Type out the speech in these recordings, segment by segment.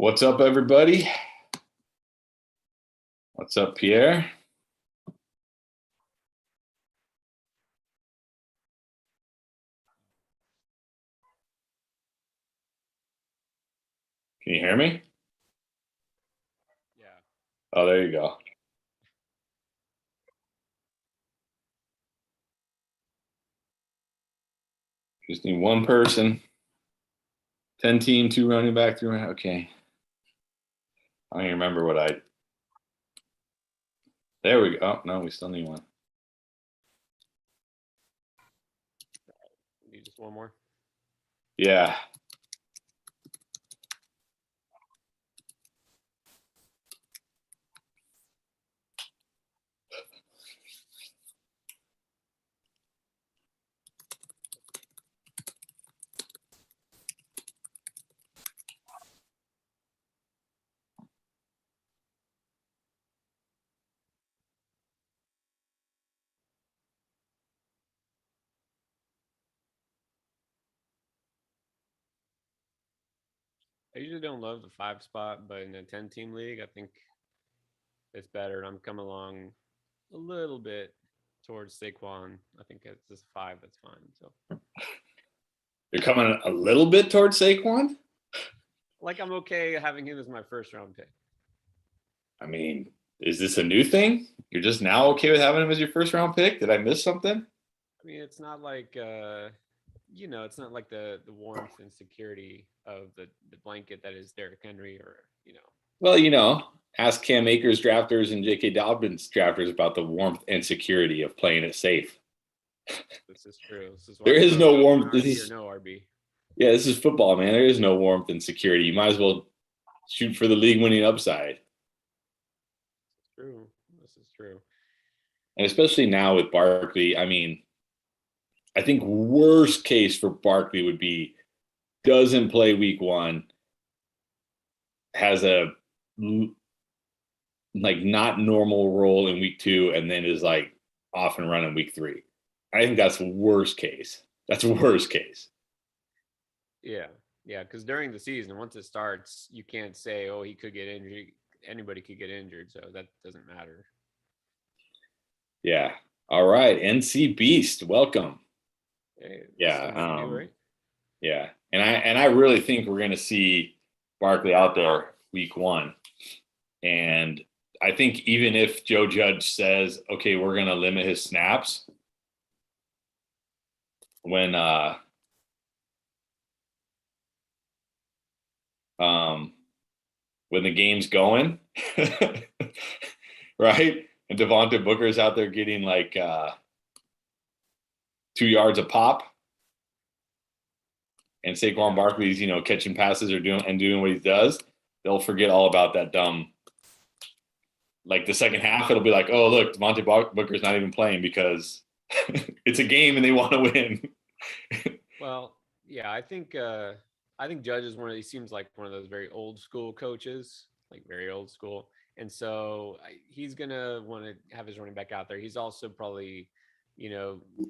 What's up, everybody? What's up, Pierre? Can you hear me? Yeah. Oh, there you go. Just need one person. 10 team, 2 running back, 3 running. Okay. I don't even remember what I. There we go. Oh, no, we still need one. Need just one more. Yeah. I usually don't love the 5 spot, but in a 10-team league, I think it's better. I'm coming along a little bit towards Saquon. I think it's just 5. That's fine. So, You're coming a little bit towards Saquon? I'm okay having him as my first round pick. I mean, is this a new thing? You're just now okay with having him as your first round pick? Did I miss something? I mean, it's not like it's not like the warmth and security of the blanket that is Derrick Henry or. Well, ask Cam Akers drafters and J.K. Dobbins drafters about the warmth and security of playing it safe. This is true. This is why There is no warmth. This is no RB. Yeah, this is football, man. There is no warmth and security. You might as well shoot for the league-winning upside. True. This is true. And especially now with Barkley, I mean, I think worst case for Barkley would be doesn't play week 1, has a not normal role in week 2, and then is off and running week 3. I think that's worst case. That's worst case. Yeah. Yeah. Because during the season, once it starts, you can't say, oh, he could get injured. Anybody could get injured. So that doesn't matter. Yeah. All right. NC Beast, welcome. Hey, Yeah. new, right? Yeah. And I really think we're going to see Barkley out there week 1. And I think even if Joe Judge says, okay, we're going to limit his snaps when the game's going, right? And Devontae Booker's out there getting 2 yards a pop. And Saquon Barkley's, catching passes or doing what he does. They'll forget all about that dumb. The second half, it'll be like, oh, look, Devontae Booker's not even playing because it's a game and they want to win. Well, yeah, I think Judge is he seems like one of those very old school coaches, very old school. And so he's going to want to have his running back out there. He's also probably,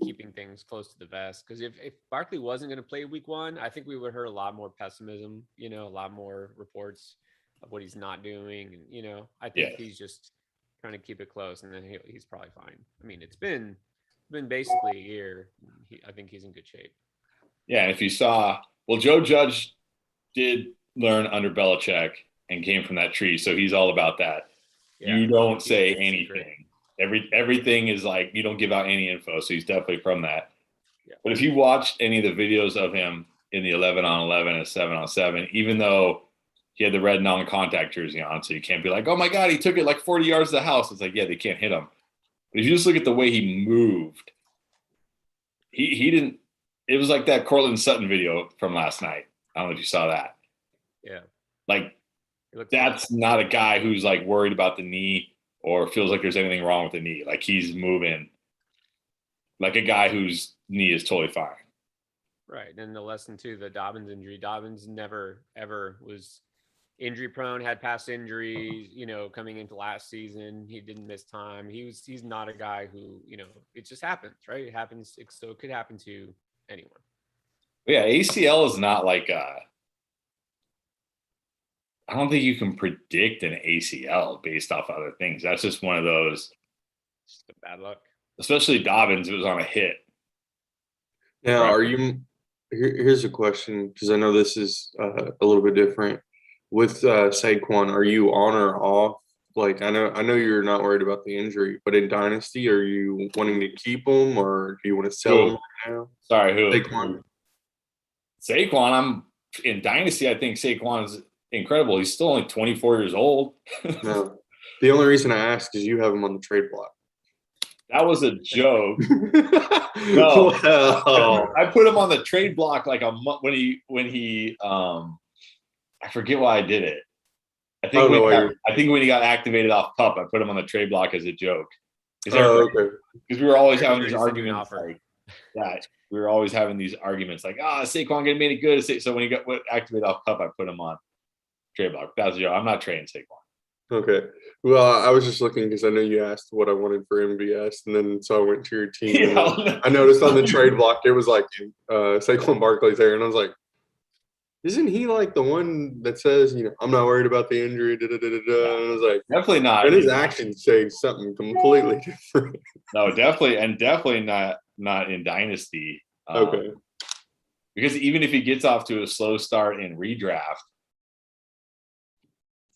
keeping things close to the vest. Because if Barkley wasn't going to play week 1, I think we would heard a lot more pessimism, a lot more reports of what he's not doing. And, I think he's just trying to keep it close, and then he's probably fine. I mean, it's been basically a year. I think he's in good shape. Yeah, and if you saw, Joe Judge did learn under Belichick and came from that tree, so he's all about that. Yeah, you don't say anything. Everything is you don't give out any info, so he's definitely from that. Yeah. But if you watched any of the videos of him in the 11-on-11 and 7-on-7, even though he had the red non-contact jersey on, so you can't be like, oh my God, he took it 40 yards to the house. It's yeah, they can't hit him. But if you just look at the way he moved, he didn't. It was like that Cortland Sutton video from last night. I don't know if you saw that. Yeah. That's not a guy who's worried about the knee or feels like there's anything wrong with the knee. He's moving like a guy whose knee is totally fine. Right. And the lesson too, the Dobbins injury. Dobbins never, ever was injury prone, had past injuries, coming into last season. He didn't miss time. He's not a guy who, it just happens, right? It happens. So it could happen to anyone. Yeah. ACL is not I don't think you can predict an ACL based off other things. That's just one of those. Just a bad luck. Especially Dobbins, it was on a hit. Now, are you? Here's a question, because I know this is a little bit different. With Saquon, are you on or off? Like, I know you're not worried about the injury, but in Dynasty, are you wanting to keep him or do you want to sell him right now? Sorry, who? Saquon. Saquon. I'm in Dynasty. I think Saquon is incredible. He's still only 24 years old. No, the only reason I ask is you have him on the trade block. That was a joke. No, well. I put him on the trade block like a month when he I forget why I did it. I think when he got activated off PUP, I put him on the trade block as a joke. Okay. Because we were always having these Send you an arguments. offer. Like, yeah, we were always having these arguments like, Saquon getting made it good. So when he got activated off PUP, I put him on trade block. That's a joke. I'm not trading Saquon. Okay. Well, I was just looking because I know you asked what I wanted for MVS, and then so I went to your team. I noticed on the trade block it was like Saquon Barkley's there, and I was like, "Isn't he like the one that says, I'm not worried about the injury?" Da, da, da, da, da. And I was like, definitely not. And his actions say something completely different. No, definitely not in Dynasty. Okay. Because even if he gets off to a slow start in redraft.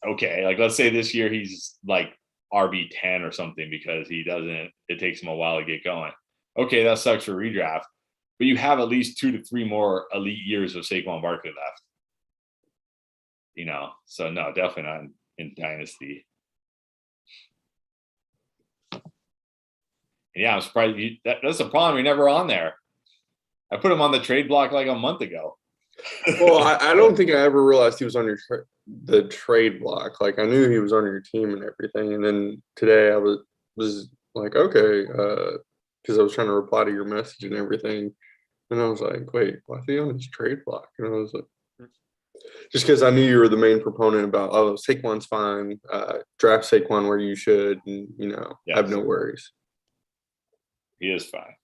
Okay, like let's say this year he's like RB10 or something because it takes him a while to get going. Okay, that sucks for redraft, but you have at least 2 to 3 more elite years of Saquon Barkley left. So no, definitely not in Dynasty. And yeah, I'm surprised that's the problem. You're never on there. I put him on the trade block like a month ago. Well, I don't think I ever realized he was on the trade block. Like, I knew he was on your team and everything, and then today I was like, okay, because I was trying to reply to your message and everything, and I was like, wait, why is he on his trade block? And I was like, just because I knew you were the main proponent about, Saquon's fine, draft Saquon where you should, and Yes. have no worries. He is fine.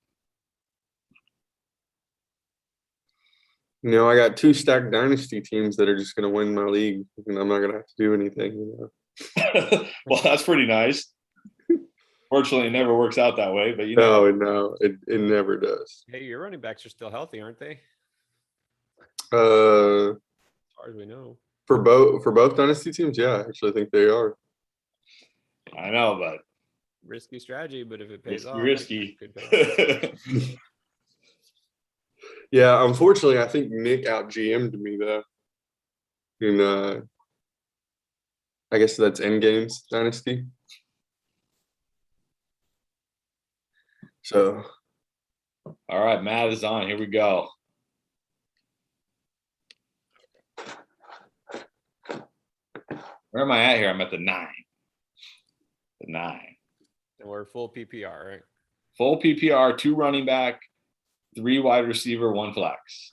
I got 2 stacked dynasty teams that are just going to win my league, and I'm not going to have to do anything. Well, that's pretty nice. Fortunately, it never works out that way, but No, it never does. Hey, your running backs are still healthy, aren't they? As far as we know. For both dynasty teams, yeah, I actually think they are. I know, but risky strategy, but if it pays off, risky. Yeah, unfortunately, I think Nick out GM'd me though. In I guess that's Endgame's dynasty. So, all right, Matt is on. Here we go. Where am I at here? I'm at the 9. The 9. And we're full PPR, right? Full PPR, 2 running back, 3 wide receiver, 1 flex.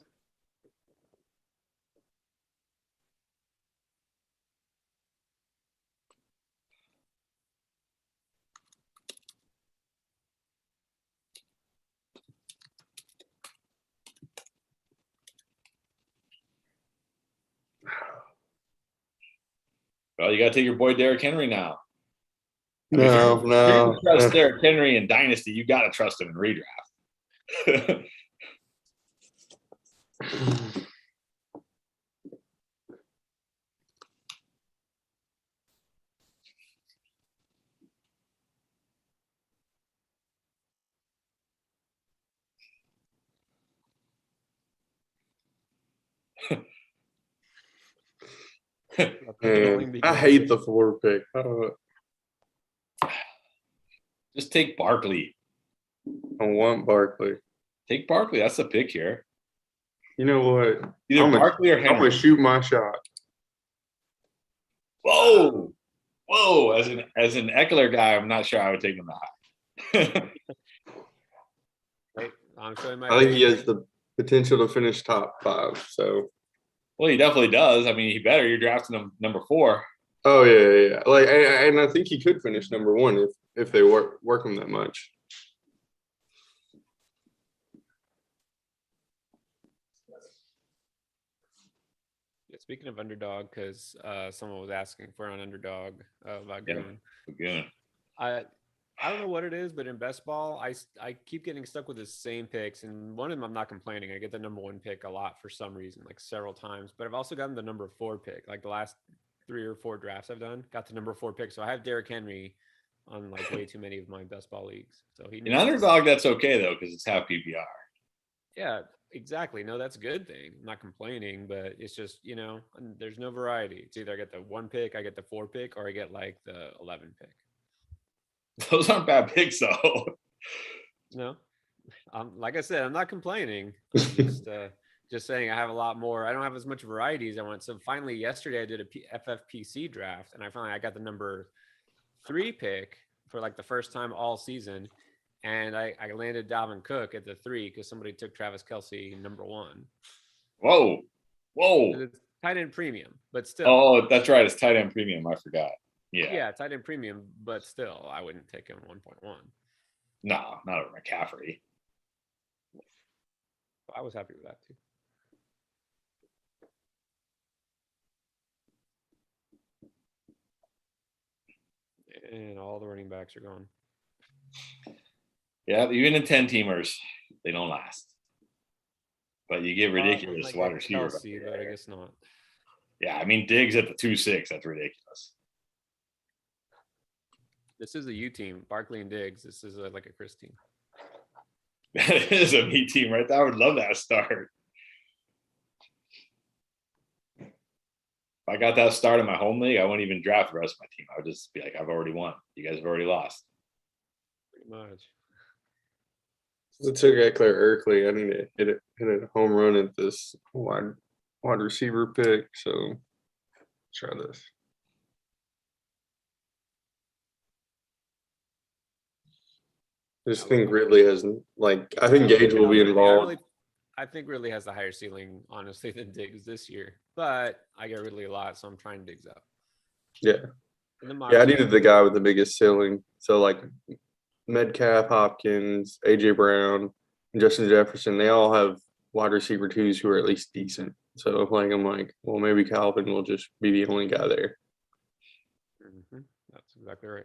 Well, you got to take your boy Derrick Henry now. No. You trust Derrick Henry in Dynasty. You got to trust him in redraft. Man, I hate the 4 pick. Just take Barkley. I want Barkley. Take Barkley. That's the pick here. You know what? Either Barkley or Henry. I'm gonna shoot my shot. Whoa. As an Eckler guy, I'm not sure I would take him that high. I think he has the potential to finish top 5. So. Well, he definitely does. I mean, he better. You're drafting him number 4. Oh yeah. Like, and I think he could finish number 1 if they work him that much. Yes, Speaking of underdog, because someone was asking for an underdog about Yeah, Goon. Goon. I don't know what it is, but in best ball, I keep getting stuck with the same picks, and one of them I'm not complaining. I get the number 1 pick a lot for some reason, like several times. But I've also gotten the number 4 pick, like the last 3 or 4 drafts I've done, got the number 4 pick. So I have Derrick Henry on like way too many of my best ball leagues. So he An underdog, that's okay though, because it's half PPR. Yeah, exactly. No, that's a good thing. I'm not complaining, but it's just, there's no variety. It's either I get the 1 pick, I get the 4 pick, or I get like the 11 pick. Those aren't bad picks though. No, like I said, I'm not complaining. I'm just saying I have a lot more. I don't have as much variety as I want. So finally, yesterday I did a FFPC draft, and I got the number 3 pick for like the first time all season, and I landed Dalvin Cook at the 3 because somebody took Travis Kelce number 1. Whoa. It's tight end premium, but still. Oh, that's right. It's tight end premium. I forgot. Yeah, tight end premium, but still, I wouldn't take him 1.1. No, not over McCaffrey. I was happy with that too. And all the running backs are gone. Yeah, even in 10-teamers, they don't last. But you get ridiculous wide receiver. Kelsey, but I guess not. Yeah, I mean Diggs at the 2-6. That's ridiculous. This is a U team, Barkley and Diggs. This is like a Chris team. That is a me team right there. I would love that start. If I got that start in my home league, I wouldn't even draft the rest of my team. I would just be like, I've already won. You guys have already lost. Pretty much. It took Eckler Erkley. I need to hit a home run at this wide receiver pick. So try this. I just think Ridley has I think Gage will be involved. I think Ridley has the higher ceiling, honestly, than Diggs this year. But I get Ridley a lot, so I'm trying Diggs up. Yeah. Yeah, I needed the guy with the biggest ceiling. So like Metcalf, Hopkins, AJ Brown, and Justin Jefferson, they all have wide receiver 2s who are at least decent. So I'm like, well, maybe Calvin will just be the only guy there. Mm-hmm. That's exactly right.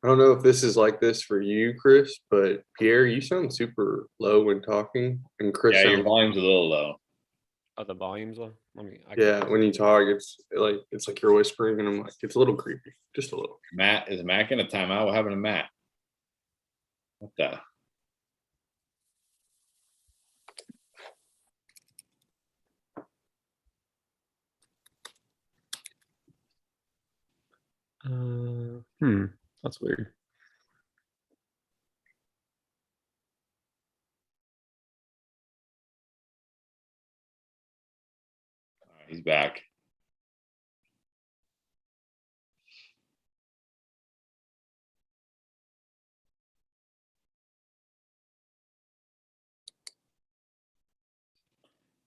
I don't know if this is like this for you, Chris, but Pierre, you sound super low when talking, and Chris, yeah, your volume's a little low. Oh, the volume's low. When you talk, it's like you're whispering, and I'm like, it's a little creepy, just a little. Matt, is Matt in a timeout? What happened to Matt? What the? That's weird. He's back.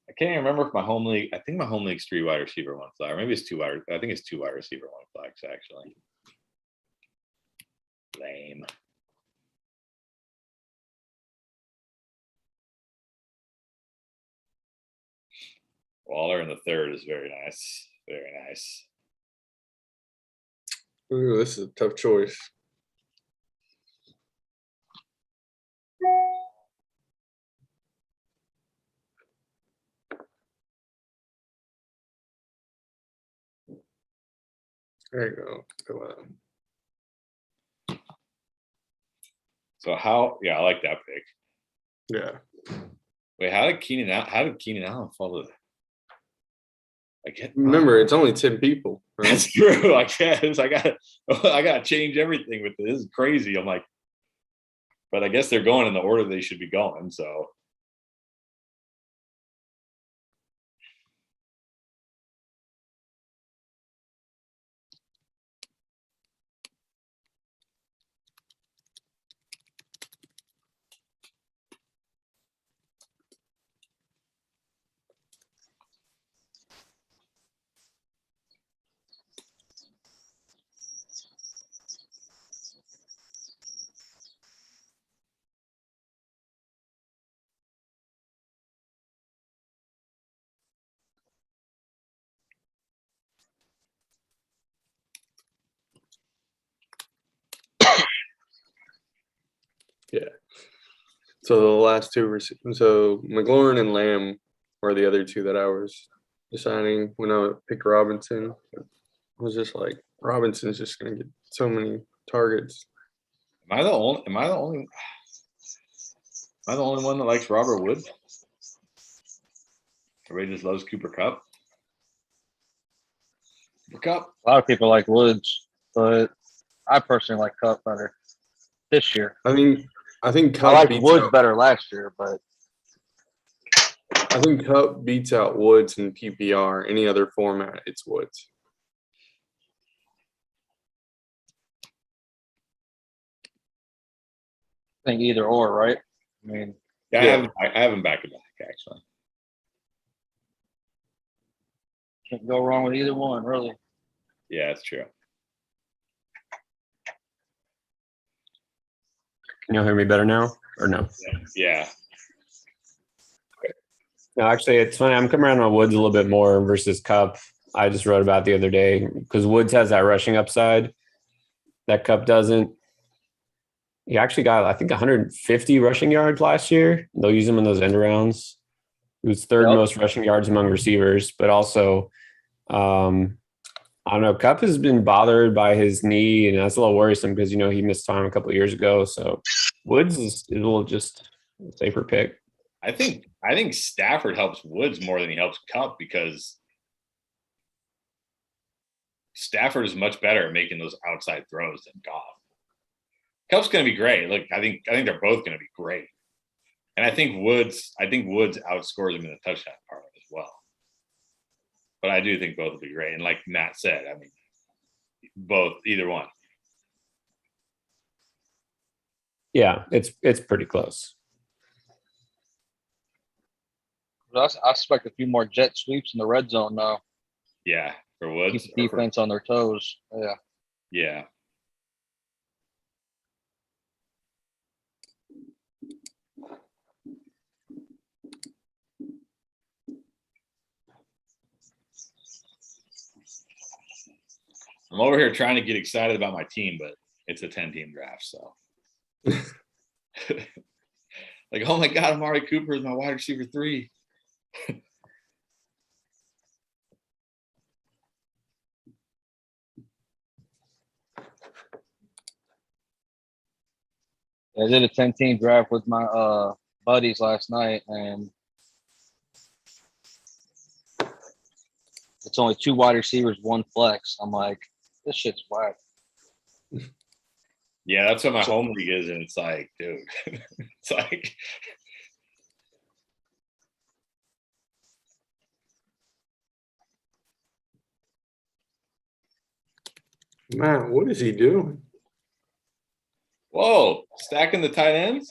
I can't even remember if my home league. I think my home league's 3 wide receiver, 1 flag. Or maybe it's 2 wide. I think it's 2 wide receiver, 1 flags actually. Lame. Waller in the 3rd is very nice. Very nice. Ooh, this is a tough choice. There you go. Go on. So I like that pick. Yeah. Wait, how did Keenan Allen fall to Remember, it's only 10 people. Right? That's true. I guess I gotta change everything with this. This is crazy. I'm like, but I guess they're going in the order they should be going. So Yeah. So the last two so McLaurin and Lamb were the other two that I was deciding when I picked Robinson. I was just like, Robinson's just gonna get so many targets. Am I the only one that likes Robert Woods? Everybody just loves Cooper Kupp. Cooper Kupp. A lot of people like Woods, but I personally like Kupp better this year. I think Kupp I liked beats Woods out, better last year, but I think Kupp beats out Woods in PPR. Any other format, it's Woods. I think either or, right? I mean, Yeah, Yeah. I have him back to back actually. can't go wrong with either one, really. Yeah, that's true. Can y'all hear me better now or no? Yeah. No, actually, it's funny. I'm coming around on Woods a little bit more versus Cup. I just wrote about the other day because Woods has that rushing upside that Cup doesn't. He actually got, I think, 150 rushing yards last year. They'll use him in those end arounds. He was third most rushing yards among receivers, but also, I don't know. Cup has been bothered by his knee, and that's a little worrisome because, he missed time a couple of years ago. So Woods is a little just safer pick. I think Stafford helps Woods more than he helps Kupp because Stafford is much better at making those outside throws than Goff. Kupp's going to be great. Look, I think they're both going to be great, and I think Woods outscores him in the touchdown part as well. But I do think both will be great, and like Matt said, I mean, either one. Yeah, it's pretty close. I expect a few more jet sweeps in the red zone now. Yeah, for Woods. Keep defense on their toes. Yeah. Yeah. I'm over here trying to get excited about my team, but it's a 10-team draft, so. Like, oh my God, Amari Cooper is my wide receiver 3. I did a 10-team draft with my buddies last night, and it's only 2 wide receivers, 1 flex. I'm like, this shit's whack. Yeah, that's what my home league is, and it's like, dude, it's like. Man, what is he doing? Whoa, stacking the tight ends?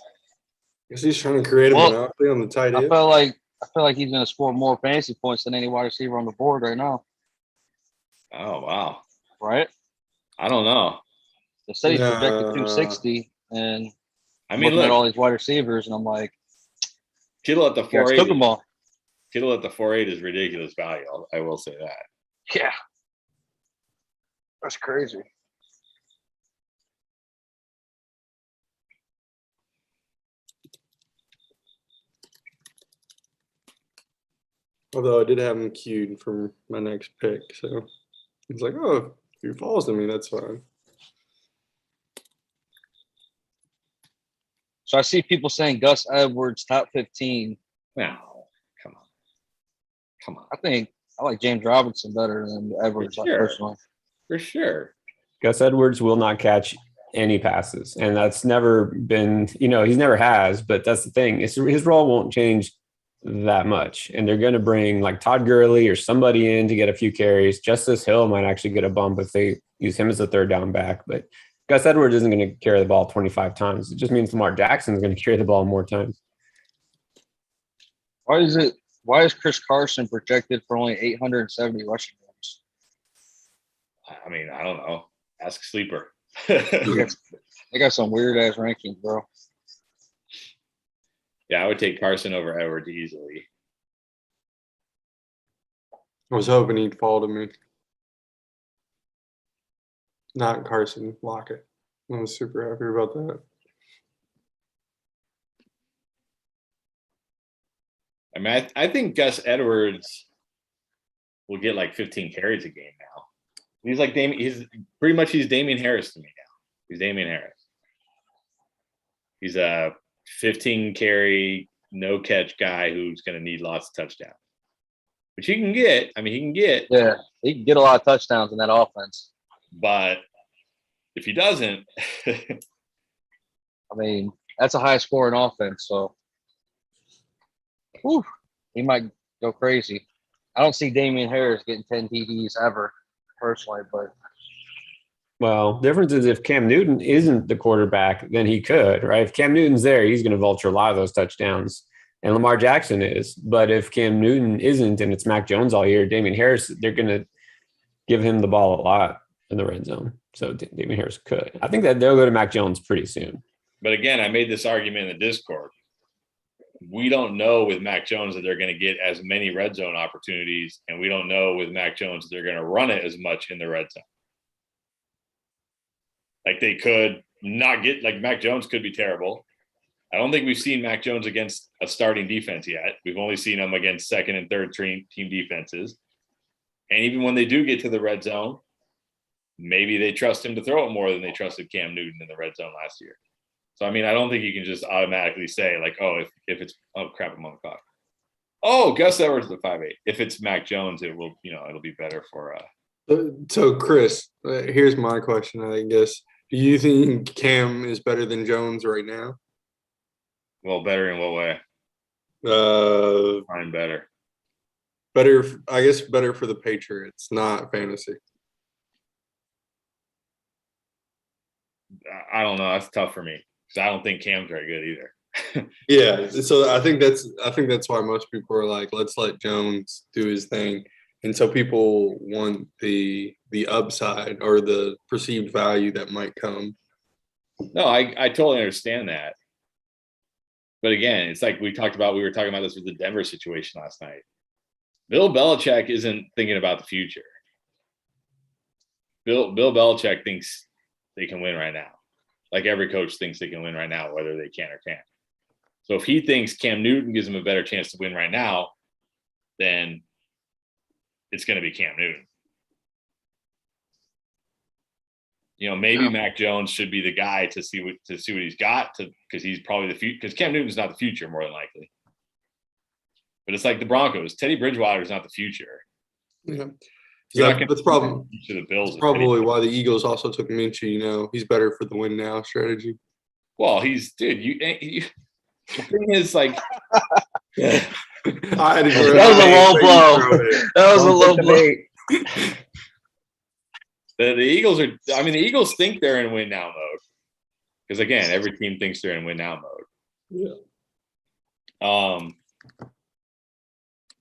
Guess he's trying to create a monopoly on the tight end. I feel like he's going to score more fantasy points than any wide receiver on the board right now. Oh, wow. Right? I don't know. They said he's projected 260, and I mean, looking look, at all these wide receivers, and I'm like, Kittle at the 4.8. took them all. Kittle at the 4.8 is ridiculous value. I will say that. Yeah. That's crazy. Although I did have him queued for my next pick, so it's like, oh, if he falls to me, that's fine. So I see people saying Gus Edwards top 15. No, come on. I like James Robinson better than Edwards, personally. For sure. Gus Edwards will not catch any passes, and that's never been, he's never has, but that's the thing. His role won't change that much, and they're going to bring like Todd Gurley or somebody in to get a few carries. Justice Hill might actually get a bump if they use him as a third down back, but Gus Edwards isn't going to carry the ball 25 times. It just means Lamar Jackson is going to carry the ball more times. Why is Chris Carson projected for only 870 rushing yards? I mean, I don't know. Ask Sleeper. They got some weird ass rankings, bro. Yeah, I would take Carson over Edwards easily. I was hoping he'd fall to me. Not Carson, Lockett. I was super happy about that. I mean, I think Gus Edwards will get like 15 carries a game now. He's like he's Damian Harris to me now. He's Damian Harris. He's a 15 carry, no catch guy who's going to need lots of touchdowns. Which he can get. I mean, he can get. Yeah, he can get a lot of touchdowns in that offense. But if he doesn't, I mean, that's a high scoring offense. So, he might go crazy. I don't see Damian Harris getting 10 TDs ever, personally. But well, difference is if Cam Newton isn't the quarterback, then he could, right? If Cam Newton's there, he's going to vulture a lot of those touchdowns. And Lamar Jackson is. But if Cam Newton isn't and it's Mac Jones all year, Damian Harris, they're going to give him the ball a lot in the red zone. So Damian Harris could. I think that they'll go to Mac Jones pretty soon. But again, I made this argument in the Discord. We don't know with Mac Jones that they're going to get as many red zone opportunities, and we don't know with Mac Jones that they're going to run it as much in the red zone. Like they could not get – like Mac Jones could be terrible. I don't think we've seen Mac Jones against a starting defense yet. We've only seen him against second and third team defenses. And even when they do get to the red zone, maybe they trust him to throw it more than they trusted Cam Newton in the red zone last year. So, I mean, I don't think you can just automatically say, like, oh, if it's – oh, crap, I'm on the clock. Oh, Gus Edwards is 5'8". If it's Mac Jones, it will – it'll be better for So, Chris, here's my question, I guess. Do you think Cam is better than Jones right now? well, better in what way? Better, I guess better for the Patriots, not fantasy. I don't know. That's tough for me because I don't think Cam's very good either. Yeah, so I think that's why most people are like, let's let Jones do his thing, and so people want the upside or the perceived value that might come. No, I totally understand that. But again, it's like we were talking about this with the Denver situation last night. Bill Belichick isn't thinking about the future. Bill Belichick thinks they can win right now. Like every coach thinks they can win right now, whether they can or can't. So if he thinks Cam Newton gives him a better chance to win right now, then it's going to be Cam Newton. Maybe Mac Jones should be the guy to see what he's got because he's probably the future. Because Cam Newton's not the future, more than likely. But it's like the Broncos. Teddy Bridgewater is not the future. Yeah, That's probably to the Bills. That's probably why the Eagles also took Minshew. He's better for the win now strategy. Well, the thing is, like, I had to that was a low blow. That was a low blow. The Eagles are. I mean, the Eagles think they're in win now mode because again, every team thinks they're in win now mode. Yeah.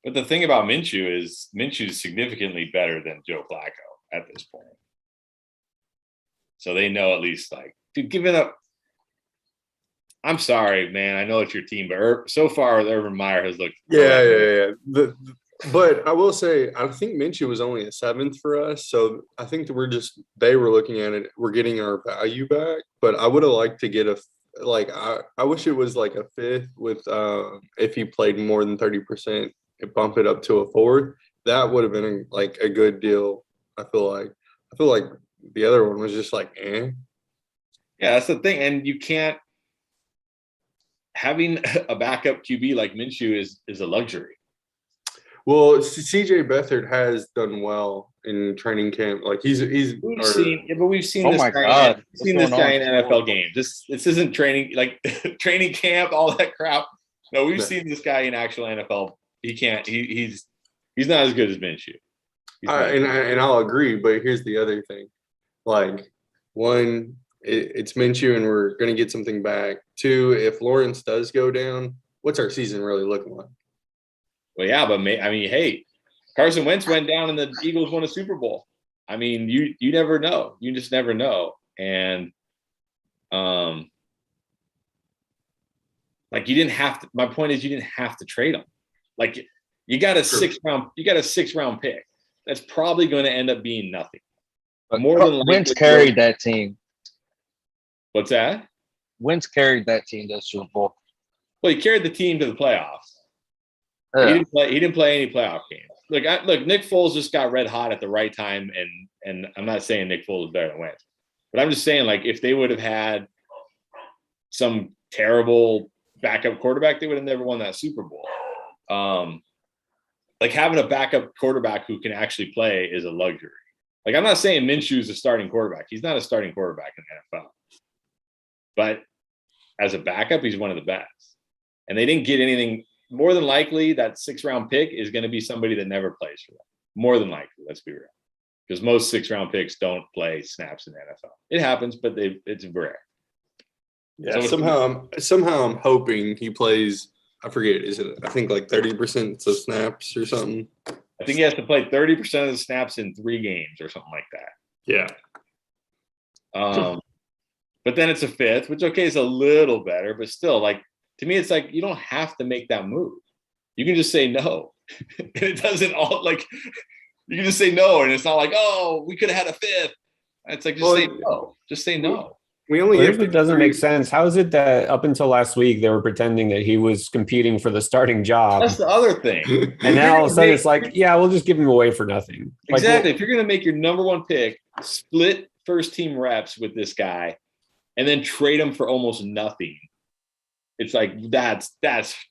But the thing about Minshew is significantly better than Joe Flacco at this point. So they know at least, like, dude, give it up. I'm sorry, man. I know it's your team, but so far, Urban Meyer has looked. Yeah. But I will say, I think Minshew was only a 7th for us. So I think that they were looking at it. We're getting our value back. But I would have liked to get I wish it was like a 5th with if he played more than 30%. Bump it up to a 4th, that would have been like a good deal. I feel like the other one was just like, eh. Yeah, that's the thing, and you can't having a backup QB like Minshew is a luxury. Well, CJ Beathard has done well in training camp. Like we've seen this guy in NFL games. This isn't training training camp, all that crap. No, we've seen this guy in actual NFL. He can't. He's not as good as Minshew. And I'll agree, but here's the other thing: like, one, it's Minshew, and we're gonna get something back. 2, if Lawrence does go down, what's our season really looking like? Well, yeah, but hey, Carson Wentz went down, and the Eagles won a Super Bowl. I mean, you never know. You just never know, and like you didn't have to. My point is, you didn't have to trade him. Like you got a 6th round pick. That's probably going to end up being nothing. But more than Wentz carried that team. What's that? Wentz carried that team to the Super Bowl. Well, he carried the team to the playoffs. He didn't play any playoff games. Look, Nick Foles just got red hot at the right time, and I'm not saying Nick Foles is better than Wentz, but I'm just saying, like, if they would have had some terrible backup quarterback, they would have never won that Super Bowl. Like, having a backup quarterback who can actually play is a luxury. Like, I'm not saying Minshew is a starting quarterback. He's not a starting quarterback in the NFL. But as a backup, he's one of the best. And they didn't get anything. More than likely, that 6th-round pick is going to be somebody that never plays for them. More than likely, let's be real. Because most 6th-round picks don't play snaps in the NFL. It happens, but it's rare. Yeah, so somehow I'm hoping he plays. I forget. Is it? I think like 30% of snaps or something. I think he has to play 30% of the snaps in 3 games or something like that. Yeah. But then it's a 5th, which is a little better, but still, like, to me, it's like you don't have to make that move. You can just say no. And it doesn't all like you can just say no, and it's not like, oh, we could have had a 5th. It's like say no. Just say no. We only if it doesn't make sense. How is it that up until last week they were pretending that he was competing for the starting job? That's the other thing. And now all of a sudden it's like, yeah, we'll just give him away for nothing. Exactly. If you're going to make your number 1 pick, split first team reps with this guy, and then trade him for almost nothing, it's like that's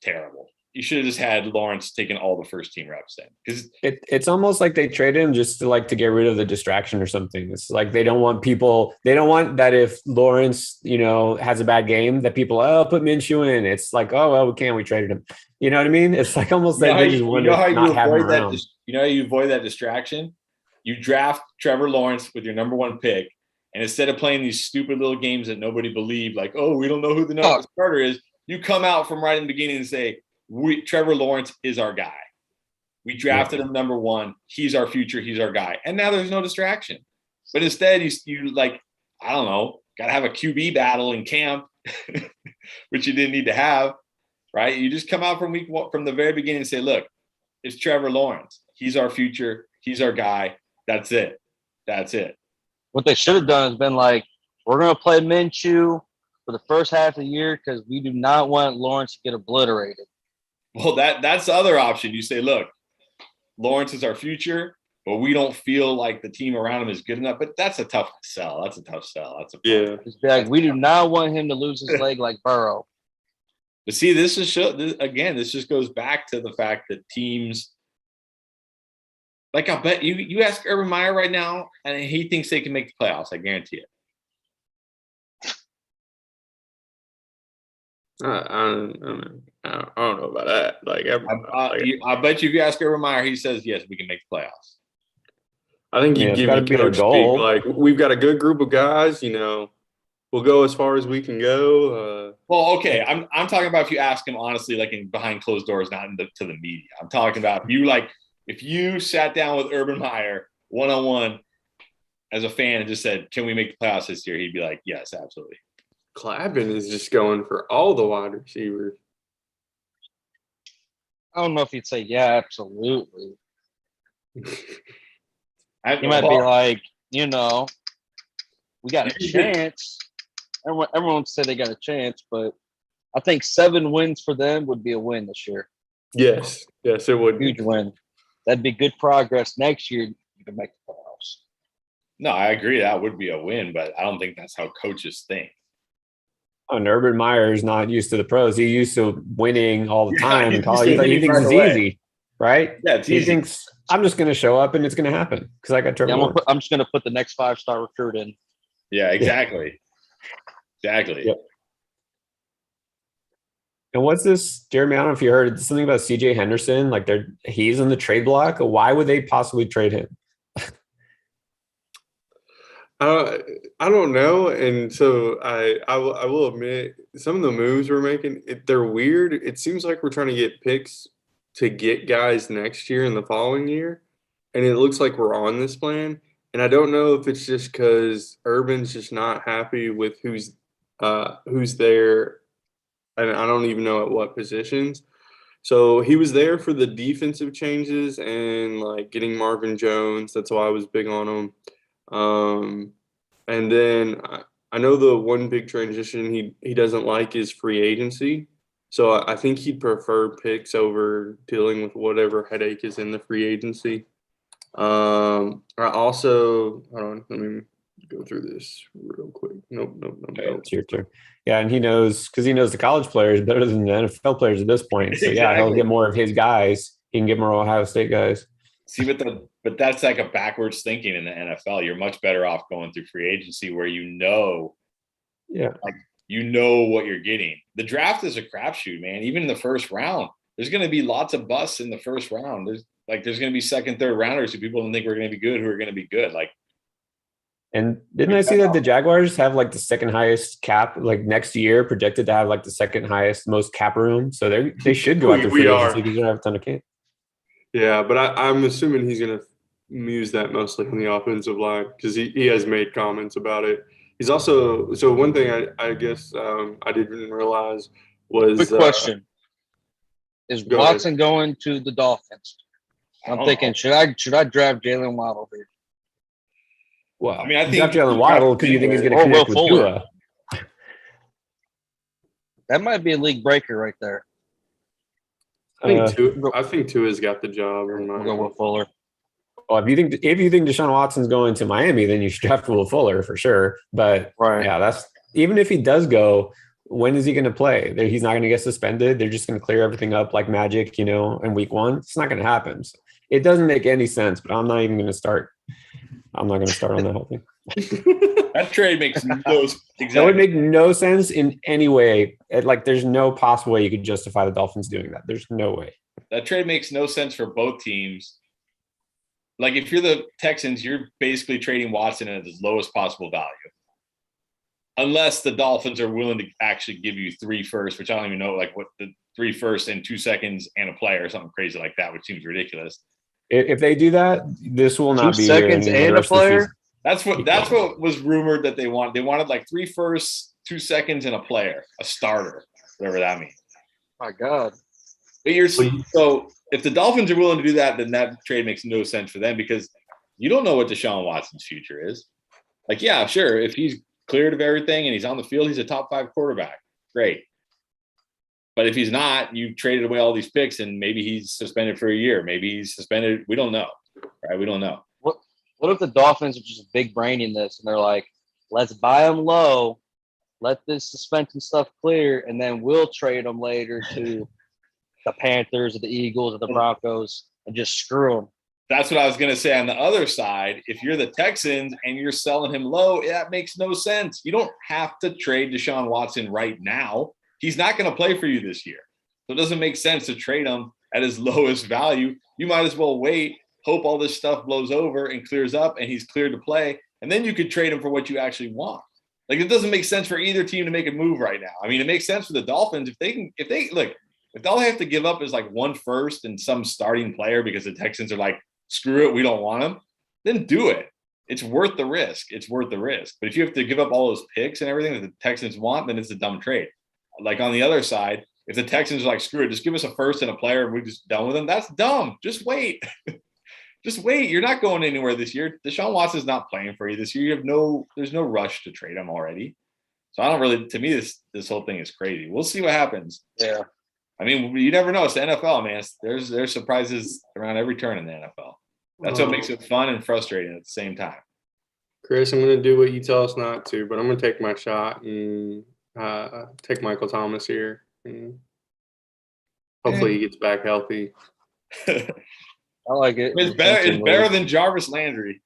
terrible. You should have just had Lawrence taking all the first team reps then, because it's almost like they traded him just to get rid of the distraction or something. It's like they don't want that if Lawrence, has a bad game, that people, put Minshew in. It's like, oh, well, we traded him. You know what I mean? It's like almost that they just want to not have him around. You know how you avoid that distraction? You draft Trevor Lawrence with your number 1 pick, and instead of playing these stupid little games that nobody believed, like, oh, we don't know who the number starter is, you come out from right in the beginning and say, Trevor Lawrence is our guy. We drafted him number 1. He's our future. He's our guy. And now there's no distraction. But instead, you like, I don't know, got to have a QB battle in camp, which you didn't need to have, right? You just come out from the very beginning and say, look, it's Trevor Lawrence. He's our future. He's our guy. That's it. What they should have done is been like, we're going to play Minshew for the first half of the year because we do not want Lawrence to get obliterated. Well, that's the other option. You say, look, Lawrence is our future, but we don't feel like the team around him is good enough. But that's a tough sell. It's like, we do not want him to lose his leg like Burrow. But see, this just goes back to the fact that teams, like, I'll bet you ask Urban Meyer right now, and he thinks they can make the playoffs. I guarantee it. I don't know about that. Like, I bet you if you ask Urban Meyer, he says yes, we can make the playoffs. I think he'd give you coach speak. Like, we've got a good group of guys. We'll go as far as we can go. Well, okay, I'm talking about if you ask him honestly, like behind closed doors, not to the media. I'm talking about if you sat down with Urban Meyer one-on-one as a fan and just said, "Can we make the playoffs this year?" He'd be like, "Yes, absolutely." Clappin is just going for all the wide receivers. I don't know if he'd say, yeah, absolutely. He might be like, we got a chance. Everyone said they got a chance, but I think 7 wins for them would be a win this year. Yes, it would. Huge win. That'd be good progress. Next year, you can make the playoffs. No, I agree. That would be a win, but I don't think that's how coaches think. And Urban Meyer is not used to the pros. He's used to winning all the time. He thinks it's easy, right? Yeah, it's easy. He thinks, I'm just going to show up and it's going to happen because I got Trevor Lawrence. I'm just going to put the next 5-star recruit in. Yeah, exactly. Exactly. Yep. And what's this, Jeremy? I don't know if you heard something about CJ Henderson. Like he's in the trade block. Why would they possibly trade him? I don't know, and so I will admit some of the moves we're making, they're weird. It seems like we're trying to get picks to get guys next year and the following year, and it looks like we're on this plan. And I don't know if it's just because Urban's just not happy with who's there, and I don't even know at what positions. So he was there for the defensive changes and like getting Marvin Jones. That's why I was big on him. And then I know the one big transition he doesn't like is free agency. So I think he'd prefer picks over dealing with whatever headache is in the free agency. I also, hold on, let me go through this real quick. Nope. Okay, it's your turn. Yeah, and he knows because he knows the college players better than the NFL players at this point. So yeah, he'll get more of his guys. He can get more Ohio State guys. See, but that's like a backwards thinking in the NFL. You're much better off going through free agency where like you know what you're getting. The draft is a crapshoot, man. Even in the first round, there's going to be lots of busts in the first round. There's going to be second, third rounders who people don't think we're going to be good, who are going to be good. Like, and didn't I see that the Jaguars have like the second highest cap, like next year projected to have like the second highest most cap room? So they should go after free agency because they don't have a ton of cap. Yeah, but I'm assuming he's going to use that mostly on the offensive line because he has made comments about it. He's also, so one thing I guess I didn't realize was. Quick question. Is Watson going to the Dolphins? I'm thinking, should I draft Jalen Waddle here? Well, I mean, I think draft Jalen Waddle because you think he's going to connect with Tua. That might be a league breaker right there. I think Tua's got the job. We'll go with Fuller. Well, if you think Deshaun Watson's going to Miami, then you should draft Will Fuller for sure. But yeah, that's even if he does go, when is he going to play? He's not going to get suspended. They're just going to clear everything up like magic, in week 1. It's not going to happen. So it doesn't make any sense. But I'm not even going to start. I'm not going to start on that whole thing. That trade makes no That would make no sense in any way. There's no possible way you could justify the Dolphins doing that. There's no way. That trade makes no sense for both teams. Like, if you're the Texans, you're basically trading Watson at his lowest possible value. Unless the Dolphins are willing to actually give you 3 firsts, which I don't even know, like what the 3 firsts in 2 seconds and a player or something crazy like that, which seems ridiculous. If they do that, this will not 2 be seconds and a player. That's what was rumored that they wanted. They wanted like 3 firsts, 2 seconds, and a player, a starter, whatever that means. My God. But so if the Dolphins are willing to do that, then that trade makes no sense for them because you don't know what Deshaun Watson's future is. Like, yeah, sure, if he's cleared of everything and he's on the field, he's a top 5 quarterback. Great. But if he's not, you traded away all these picks and maybe he's suspended for a year. Maybe he's suspended. We don't know. Right? We don't know. What if the Dolphins are just big braining this and they're like, let's buy him low, let this suspension stuff clear, and then we'll trade him later to the Panthers or the Eagles or the Broncos and just screw them. That's what I was going to say on the other side. If you're the Texans and you're selling him low, that makes no sense. You don't have to trade Deshaun Watson right now. He's not going to play for you this year. So it doesn't make sense to trade him at his lowest value. You might as well wait, hope all this stuff blows over and clears up and he's cleared to play. And then you could trade him for what you actually want. Like, it doesn't make sense for either team to make a move right now. I mean, it makes sense for the Dolphins if all they have to give up is like 1 first and some starting player because the Texans are like, screw it, we don't want him, then do it. It's worth the risk. But if you have to give up all those picks and everything that the Texans want, then it's a dumb trade. Like, on the other side, if the Texans are like, screw it, just give us a first and a player and we're just done with them, that's dumb. Just wait. Just wait. You're not going anywhere this year. Deshaun Watson's not playing for you this year. There's no rush to trade him already. So to me, this whole thing is crazy. We'll see what happens. Yeah. I mean, you never know. It's the NFL, man. There's surprises around every turn in the NFL. That's what makes it fun and frustrating at the same time. Chris, I'm going to do what you tell us not to, but I'm going to take my shot and take Michael Thomas here. And hopefully he gets back healthy. I like it. It's better than Jarvis Landry.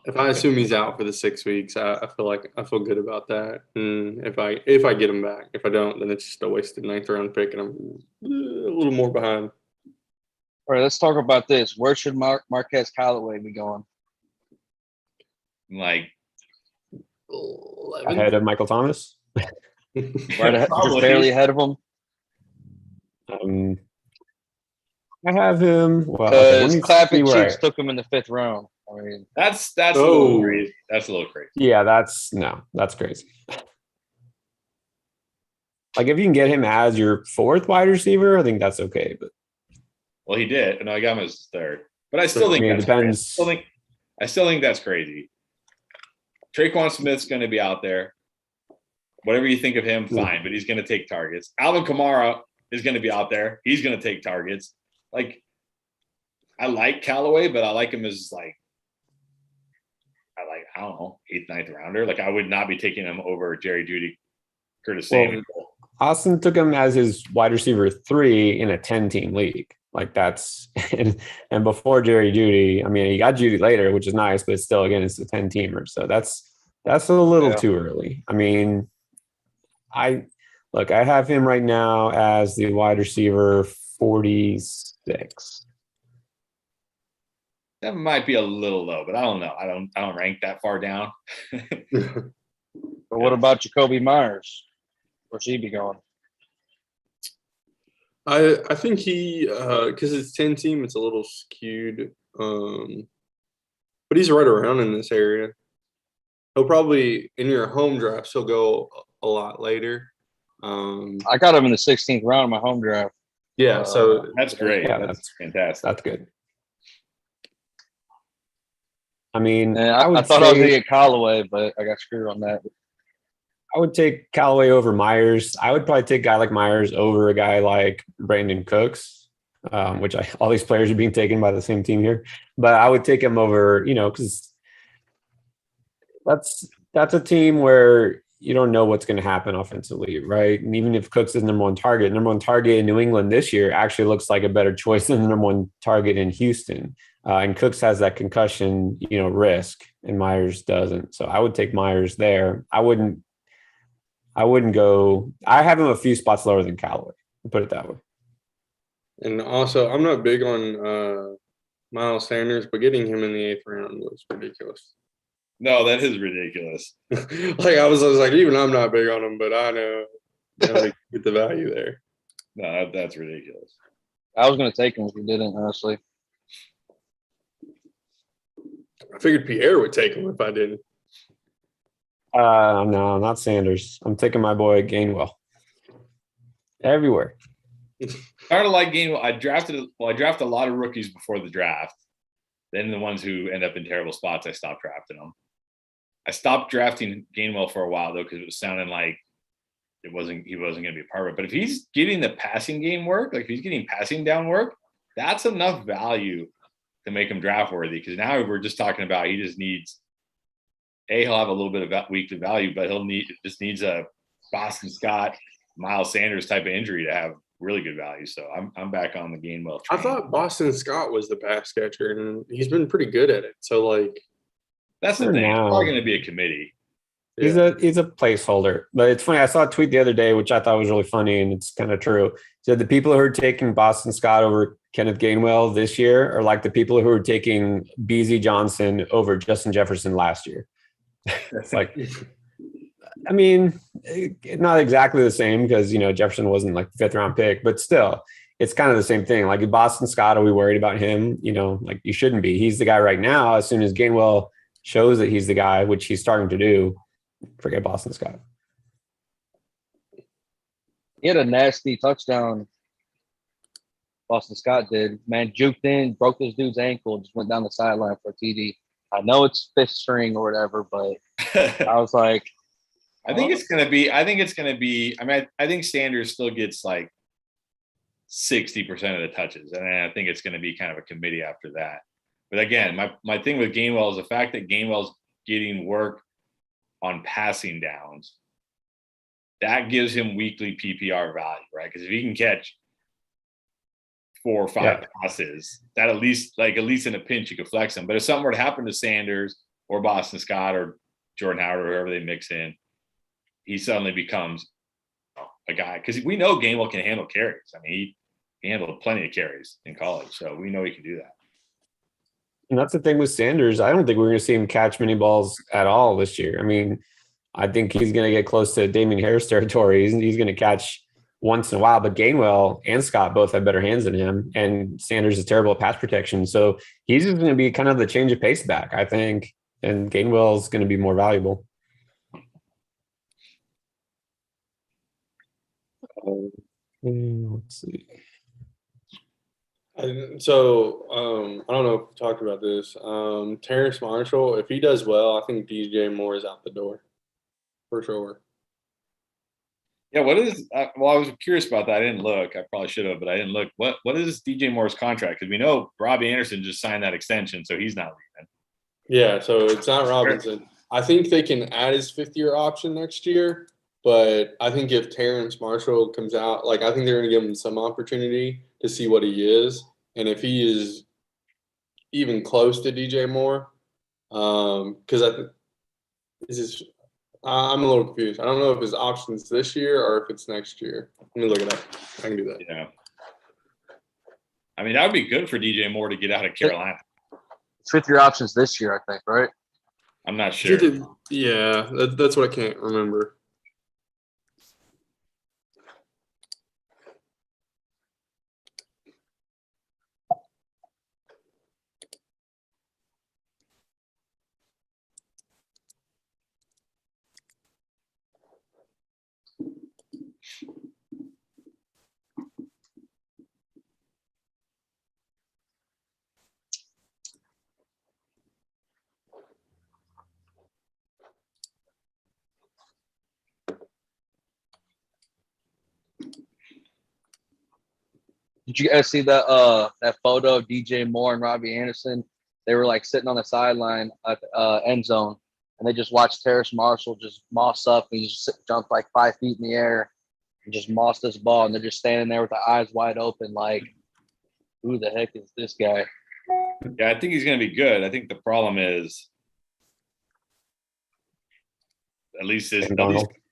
If I assume he's out for the 6 weeks, I feel good about that. And if I get him back, if I don't, then it's just a wasted 9th round pick, and I'm a little more behind. All right, let's talk about this. Where should Marquez Callaway be going? Like 11? Ahead of Michael Thomas. Right ahead, just barely ahead of him. I have him. Because Clapping Cheeks took him in the 5th round. I mean, that's a little crazy. That's a little crazy. Yeah, that's crazy. Like, if you can get him as your 4th wide receiver, I think that's okay. But well, he did. No, I got him as 3rd. But I still think that's depends. Crazy. I still think that's crazy. Traquan Smith's going to be out there. Whatever you think of him, fine, but he's going to take targets. Alvin Kamara is going to be out there. He's going to take targets. Like, I like Callaway, but I like him as I don't know, 8th, 9th rounder. Like, I would not be taking him over Jerry Jeudy, Curtis Samuel. Austin took him as his wide receiver 3 in a 10-team league. Like, that's and before Jerry Jeudy, I mean, he got Jeudy later, which is nice, but still, again, it's a 10-teamer. So that's a little too early. I mean, I have him right now as the wide receiver 46. That might be a little low, but I don't know. I don't rank that far down. But what about Jacoby Myers? Where's he be going? I think he because it's 10-team, it's a little skewed. But he's right around in this area. He'll probably in your home drafts he'll go a lot later. I got him in the 16th round of my home draft. Yeah, so that's great. Yeah, that's fantastic. That's good. I mean, I thought I was going to get Callaway, but I got screwed on that. I would take Callaway over Myers. I would probably take a guy like Myers over a guy like Brandon Cooks, which all these players are being taken by the same team here. But I would take him over, because that's a team where you don't know what's going to happen offensively, right? And even if Cooks is number one target in New England this year actually looks like a better choice than the number one target in Houston. And Cooks has that concussion, risk, and Myers doesn't. So I would take Myers there. I wouldn't go. I have him a few spots lower than Callaway. Put it that way. And also, I'm not big on Miles Sanders, but getting him in the 8th round was ridiculous. No, that is ridiculous. I was like, even I'm not big on him, but I know they get the value there. No, that's ridiculous. I was going to take him if he didn't, honestly. I figured Pierre would take him if I didn't. No, not Sanders. I'm taking my boy Gainwell. Everywhere. I started to like Gainwell. I drafted a lot of rookies before the draft. Then the ones who end up in terrible spots, I stopped drafting them. I stopped drafting Gainwell for a while though, because it was sounding like he wasn't going to be a part of it. But if he's getting the passing game work, like if he's getting passing down work, that's enough value to make him draft worthy. Because now we're just talking about he just needs he'll have a little bit of weekly value, but just needs a Boston Scott, Miles Sanders type of injury to have really good value. So I'm back on the Gainwell train. I thought Boston Scott was the pass catcher, and he's been pretty good at it. So that's the thing. It's probably going to be a committee. He's a placeholder. But it's funny. I saw a tweet the other day, which I thought was really funny, and it's kind of true. It said the people who are taking Boston Scott over Kenneth Gainwell this year are like the people who are taking BZ Johnson over Justin Jefferson last year. It's like, I mean, not exactly the same because, Jefferson wasn't like the 5th round pick, but still, it's kind of the same thing. Like Boston Scott, are we worried about him? Like you shouldn't be. He's the guy right now. As soon as Gainwell shows that he's the guy, which he's starting to do, forget Boston Scott. He had a nasty touchdown. Boston Scott did. Man, juked in, broke this dude's ankle, just went down the sideline for a TD. I know it's 5th string or whatever, but I was like, I think it's going to be. I mean, I think Sanders still gets like 60% of the touches, and I think it's going to be kind of a committee after that. But again, my thing with Gainwell is the fact that Gainwell's getting work on passing downs. That gives him weekly PPR value, right? Because if he can catch 4 or 5 passes, that at least in a pinch you could flex him. But if something were to happen to Sanders or Boston Scott or Jordan Howard or whoever they mix in, he suddenly becomes a guy, because we know Gainwell can handle carries. I mean, he handled plenty of carries in college, so we know he can do that. And that's the thing with Sanders. I don't think we're going to see him catch many balls at all this year. I mean, I think he's going to get close to Damian Harris territory. He's going to catch once in a while, but Gainwell and Scott both have better hands than him, and Sanders is terrible at pass protection. So he's just going to be kind of the change of pace back, I think, and Gainwell is going to be more valuable. Let's see. So I don't know if we talked about this. Terrace Marshall, if he does well, I think DJ Moore is out the door for sure. Yeah, what is? Well, I was curious about that. I didn't look. I probably should have, but I didn't look. What is DJ Moore's contract? Because we know Robbie Anderson just signed that extension, so he's not leaving. Yeah, so it's not Robinson. I think they can add his 5th-year option next year, but I think if Terrence Marshall comes out, like I think they're going to give him some opportunity to see what he is, and if he is even close to DJ Moore, because I'm a little confused. I don't know if his option's this year or if it's next year. Let me look it up. I can do that. Yeah. I mean, that would be good for DJ Moore to get out of Carolina. 5th-year options this year, I think, right? I'm not sure. Yeah, that's what I can't remember. Did you guys see that photo of DJ Moore and Robbie Anderson? They were like sitting on the sideline at the end zone, and they just watched Terrace Marshall just moss up, and he just jumped like 5 feet in the air and just mossed this ball, and they're just standing there with their eyes wide open, like, who the heck is this guy? Yeah, I think he's going to be good. I think the problem is, at least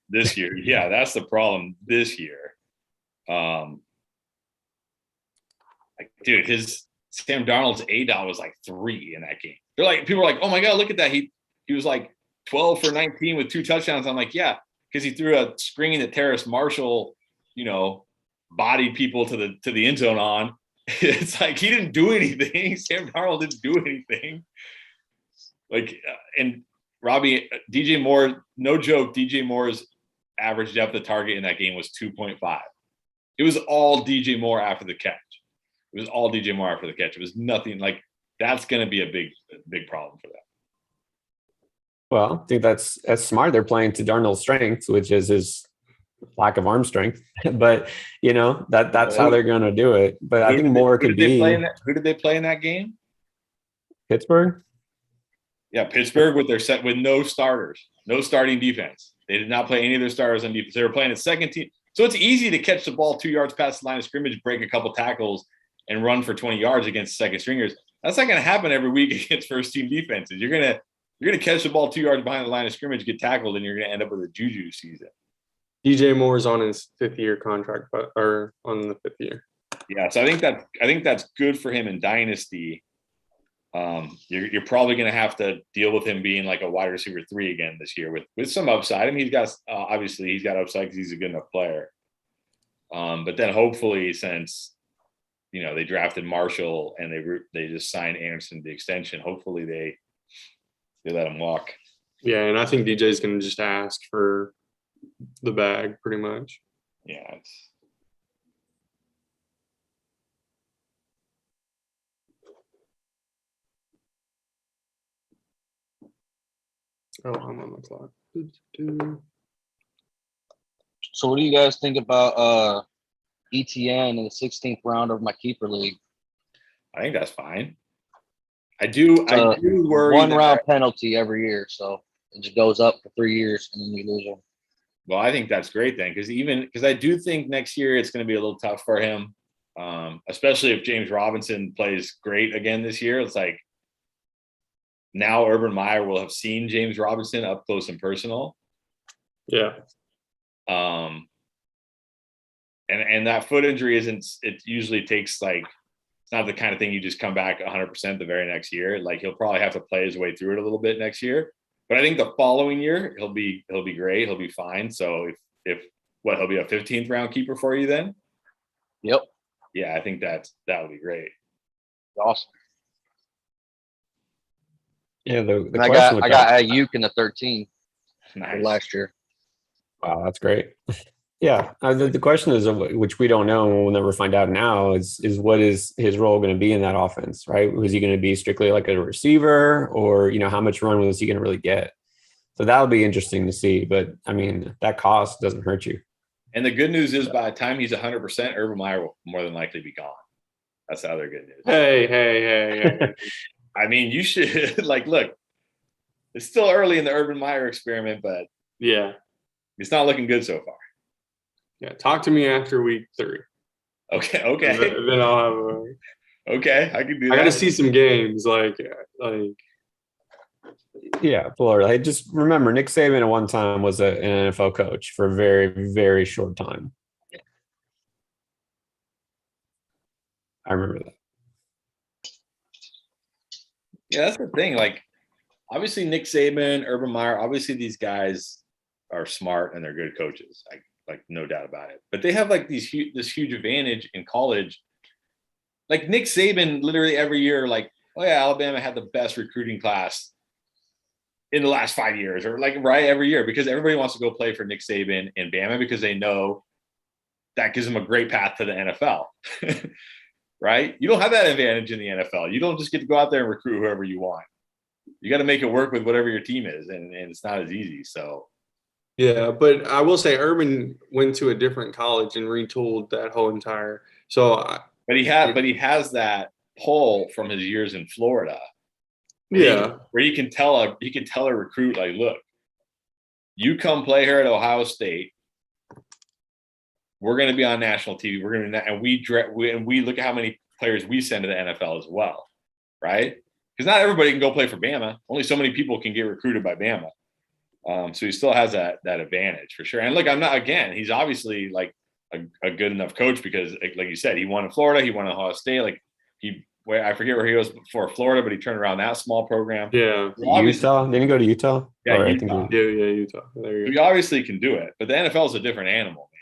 this year. Yeah, that's the problem this year. Dude, his Sam Darnold's ADOT was like 3 in that game. They're like, people are like, oh my God, look at that. He was like 12 for 19 with 2 touchdowns. I'm like, yeah, because he threw a screen that Terrace Marshall, bodied people to the end zone on. It's like he didn't do anything. Sam Darnold didn't do anything. And DJ Moore, no joke, DJ Moore's average depth of target in that game was 2.5. It was all DJ Moore after the catch. It was all DJ Moore after the catch. It was nothing like that's going to be a big problem for them. Well, I think that's smart. They're playing to Darnold's strengths, which is his lack of arm strength. But that's how they're going to do it. But I think Moore could be. Who did they play in that game? Pittsburgh. Yeah, Pittsburgh with no starters, no starting defense. They did not play any of their starters on defense. They were playing a second team. So it's easy to catch the ball 2 yards past the line of scrimmage, break a couple tackles, and run for 20 yards against second stringers. That's not going to happen every week against first team defenses. You're gonna catch the ball 2 yards behind the line of scrimmage, get tackled, and you're gonna end up with a juju season. DJ Moore is on his 5th-year contract, or on the 5th year. Yeah, so I think that's good for him in dynasty. You're probably gonna have to deal with him being like a wide receiver 3 again this year with some upside. I mean, he's got upside because he's a good enough player. But then hopefully, since they drafted Marshall and they just signed Anderson the extension, hopefully they let him walk. Yeah, and I think DJ's going to just ask for the bag pretty much. Yeah. I'm on the clock. So what do you guys think about ETN in the 16th round of my keeper league? I think that's fine. I do worry. 1 round penalty every year, so it just goes up for 3 years and then you lose them. Well, I think that's great then, because I do think next year it's going to be a little tough for him, especially if James Robinson plays great again this year. It's like now Urban Meyer will have seen James Robinson up close and personal. Yeah. And that foot injury it usually takes it's not the kind of thing you just come back 100% the very next year. Like he'll probably have to play his way through it a little bit next year. But I think the following year he'll be great. He'll be fine. So if he'll be a 15th round keeper for you then? Yep. Yeah, I think that would be great. Awesome. Yeah, I got Ayuk in the 13 last year. Wow, that's great. Yeah, the question is, which we don't know and we'll never find out now, is what is his role going to be in that offense, right? Was he going to be strictly like a receiver, or how much run was he going to really get? So that'll be interesting to see. But I mean, that cost doesn't hurt you. And the good news is by the time he's 100%, Urban Meyer will more than likely be gone. That's the other good news. Hey. I mean, you should look, it's still early in the Urban Meyer experiment, but yeah, it's not looking good so far. Yeah, talk to me after week 3. Okay. Then I'll have okay, I can do that. I got to see some games, Yeah, Florida. Just remember, Nick Saban at one time was an NFL coach for a very, very short time. I remember that. Yeah, that's the thing. Obviously, Nick Saban, Urban Meyer, obviously these guys are smart and they're good coaches. No doubt about it. But they have this huge advantage in college. Nick Saban, literally every year, oh yeah, Alabama had the best recruiting class in the last 5 years, or right every year, because everybody wants to go play for Nick Saban and Bama because they know that gives them a great path to the NFL. Right? You don't have that advantage in the NFL. You don't just get to go out there and recruit whoever you want. You got to make it work with whatever your team is, and it's not as easy. So, yeah, but I will say Urban went to a different college and retooled that whole entire. But he has that pull from his years in Florida. Yeah, where he can tell a recruit, look, you come play here at Ohio State. We're going to be on national TV. We're going to, and we look at how many players we send to the NFL as well, right? Because not everybody can go play for Bama. Only so many people can get recruited by Bama. So he still has that advantage for sure. And look, he's obviously a good enough coach because, like you said, he won in Florida, he won at Ohio State. I forget where he was before Florida, but he turned around that small program. Yeah, Utah. Didn't he go to Utah? Yeah, Utah. Utah. There you go. He obviously can do it, but the NFL is a different animal, man.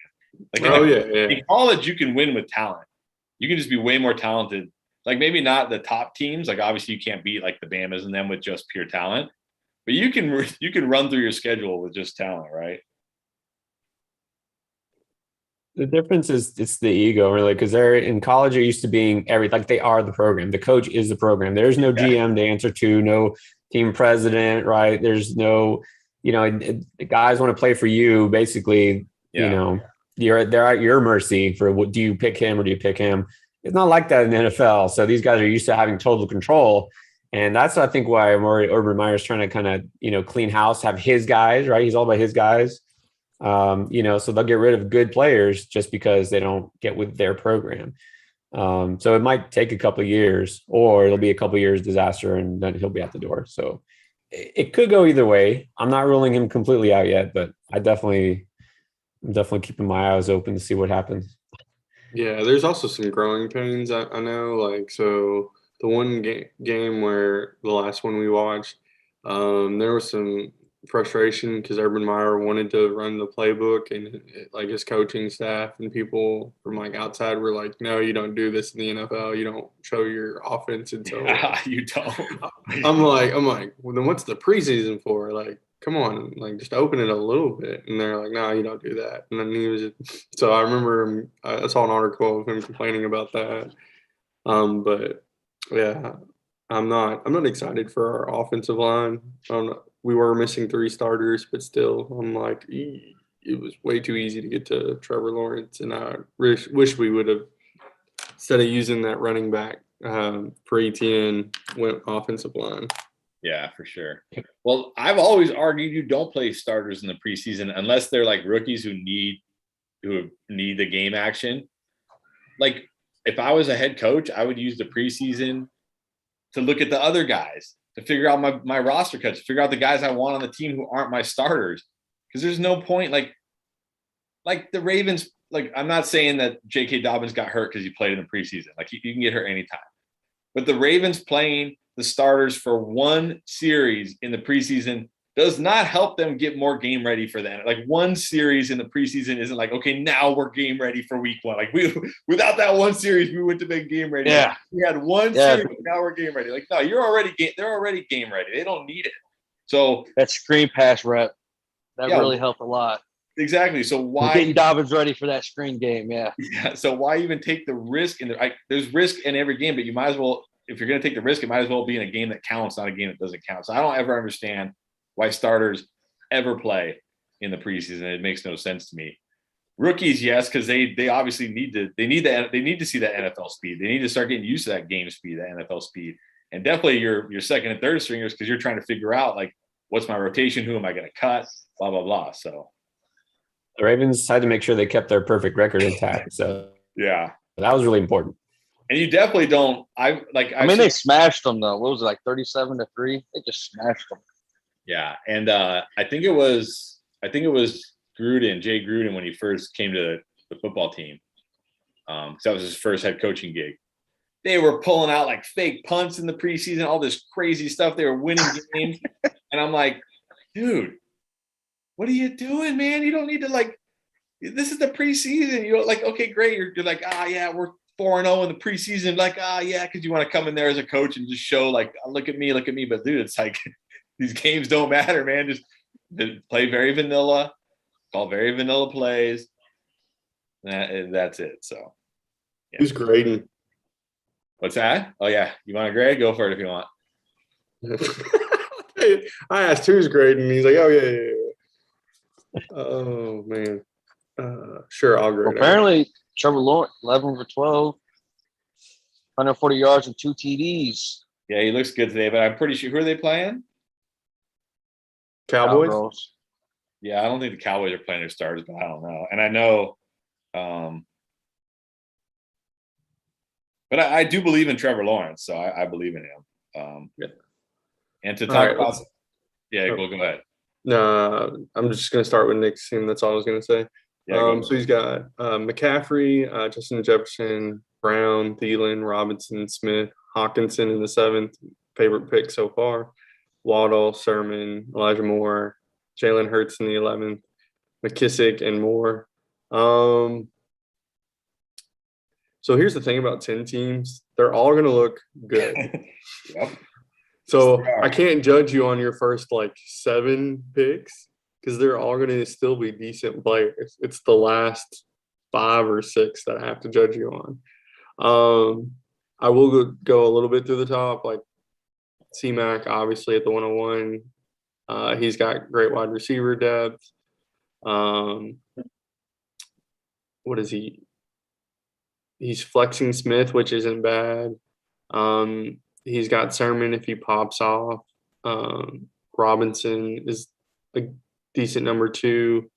In college, you can win with talent. You can just be way more talented. Maybe not the top teams. Obviously, you can't beat the Bamas and them with just pure talent, but you can run through your schedule with just talent, right? The difference is it's the ego, really, because they're in college. They're used to being they are the program. The coach is the program. There's no GM to answer to, no team president, right? There's no, the guys want to play for you. Basically, they're at your mercy for what do you pick him or do you pick him? It's not like that in the NFL. So these guys are used to having total control. And that's, I think, why Urban Meyer's trying to kind of, clean house, have his guys, right? He's all about his guys. So they'll get rid of good players just because they don't get with their program. So it might take a couple of years, or it'll be a couple of years disaster and then he'll be out the door. So it could go either way. I'm not ruling him completely out yet, but I'm definitely keeping my eyes open to see what happens. Yeah, there's also some growing pains. I know, so the one game where the last one we watched, there was some frustration because Urban Meyer wanted to run the playbook, and his coaching staff and people from outside were like, "No, you don't do this in the NFL. You don't show your offense until you don't." I'm like, well, then what's the preseason for? Come on, just open it a little bit. And they're like, no, you don't do that. And then he was, so I remember I saw an article of him complaining about that. But yeah, I'm not excited for our offensive line. We were missing 3 starters, but still, I'm like, it was way too easy to get to Trevor Lawrence. And I wish we would have, instead of using that running back for ETN, went offensive line. Yeah, for sure. Well, I've always argued you don't play starters in the preseason unless they're rookies who need the game action. If I was a head coach, I would use the preseason to look at the other guys, to figure out my roster cuts, to figure out the guys I want on the team who aren't my starters. Because there's no point like the Ravens. I'm not saying that J.K. Dobbins got hurt because he played in the preseason. You can get hurt anytime. But the Ravens playing the starters for one series in the preseason does not help them get more game ready for that. One series in the preseason isn't okay, now we're game ready for week 1. Without that one series, we went to make game ready. Yeah. We had one series, now we're game ready. No, they're already game ready. They don't need it. So that screen pass rep, that really helped a lot. Exactly. So why getting Dobbins ready for that screen game? Yeah. So why even take the risk there's risk in every game, but you might as well, if you're going to take the risk, it might as well be in a game that counts, not a game that doesn't count. So I don't ever understand why starters ever play in the preseason. It makes no sense to me. Rookies, yes, because they obviously need to see that NFL speed. They need to start getting used to that game speed, that NFL speed, and definitely your second and third stringers because you're trying to figure out like what's my rotation, who am I going to cut, blah blah blah. So the Ravens had to make sure they kept their perfect record intact. So yeah, that was really important. And you definitely don't. I mean, they smashed them though. What was it, like 37-3? They just smashed them. Yeah, and I think it was Gruden, Jay Gruden, when he first came to the football team. That was his first head coaching gig. They were pulling out like fake punts in the preseason, all this crazy stuff. They were winning games, and I'm like, dude, what are you doing, man? You don't need to like. This is the preseason. You're like, okay, great. You're like, yeah, we're 4-0 in the preseason. Like, yeah, because you want to come in there as a coach and just show like, look at me. But dude, it's like these games don't matter, man. Just play very vanilla. Call very vanilla plays. That's it. So, yeah. Who's grading? What's that? Oh yeah, you want to grade? Go for it if you want. I asked who's grading, and he's like, "Oh yeah." Oh man, sure, I'll grade. Well, apparently, Trevor Lawrence 11 for 12, 140 yards and 2 TDs. Yeah, he looks good today, but I'm pretty sure who are they playing? Cowboys. Yeah, I don't think the Cowboys are playing their starters, but I don't know. And I know, but I do believe in Trevor Lawrence, so I believe in him. Yeah. And to talk about, go ahead. No, I'm just going to start with Nick's team. That's all I was going to say. Yeah, so he's got McCaffrey, Justin Jefferson, Brown, Thielen, Robinson, Smith, Hawkinson in the 7th. Favorite pick so far. Waddle, Sermon, Elijah Moore, Jalen Hurts in the 11th, McKissick, and more. So here's the thing about 10 teams. They're all going to look good. Yep. So I can't judge you on your first, 7 picks because they're all going to still be decent players. It's the last 5 or 6 that I have to judge you on. I will go a little bit through the top, like C-Mac, obviously, at the 101. He's got great wide receiver depth. What is he? He's flexing Smith, which isn't bad. He's got Sermon if he pops off. Robinson is a decent number 2.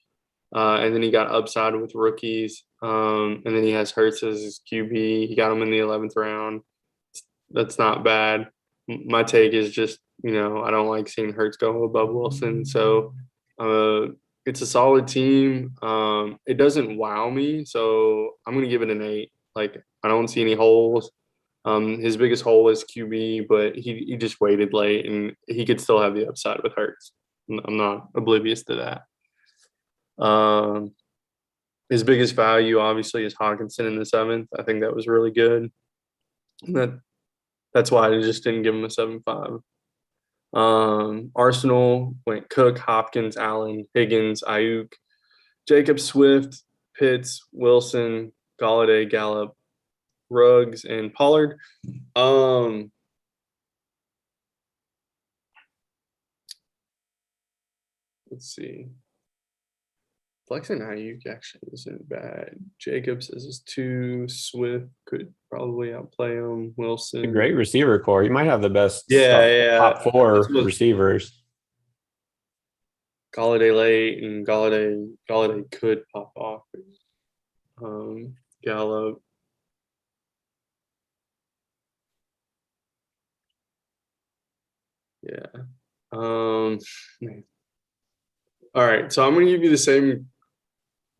And then he got upside with rookies. And then he has Hurts as his QB. He got him in the 11th round. That's not bad. My take is just, I don't like seeing Hurts go above Wilson. So it's a solid team. It doesn't wow me, so I'm going to give it an 8. I don't see any holes. His biggest hole is QB, but he just waited late, and he could still have the upside with Hurts. I'm not oblivious to that. His biggest value, obviously, is Hawkinson in the 7th. I think that was really good. That's why I just didn't give him a 7.5. Arsenal went Cook, Hopkins, Allen, Higgins, Ayuk, Jacob Swift, Pitts, Wilson, Galladay, Gallup, Ruggs, and Pollard. Let's see. Flexing Ayuk actually isn't bad. Jacobs is his 2. Swift could probably outplay him. Wilson. A great receiver core. You might have the best top 4 receivers. Galladay late, and Galladay could pop off. Gallup. Yeah. All right. So I'm going to give you the same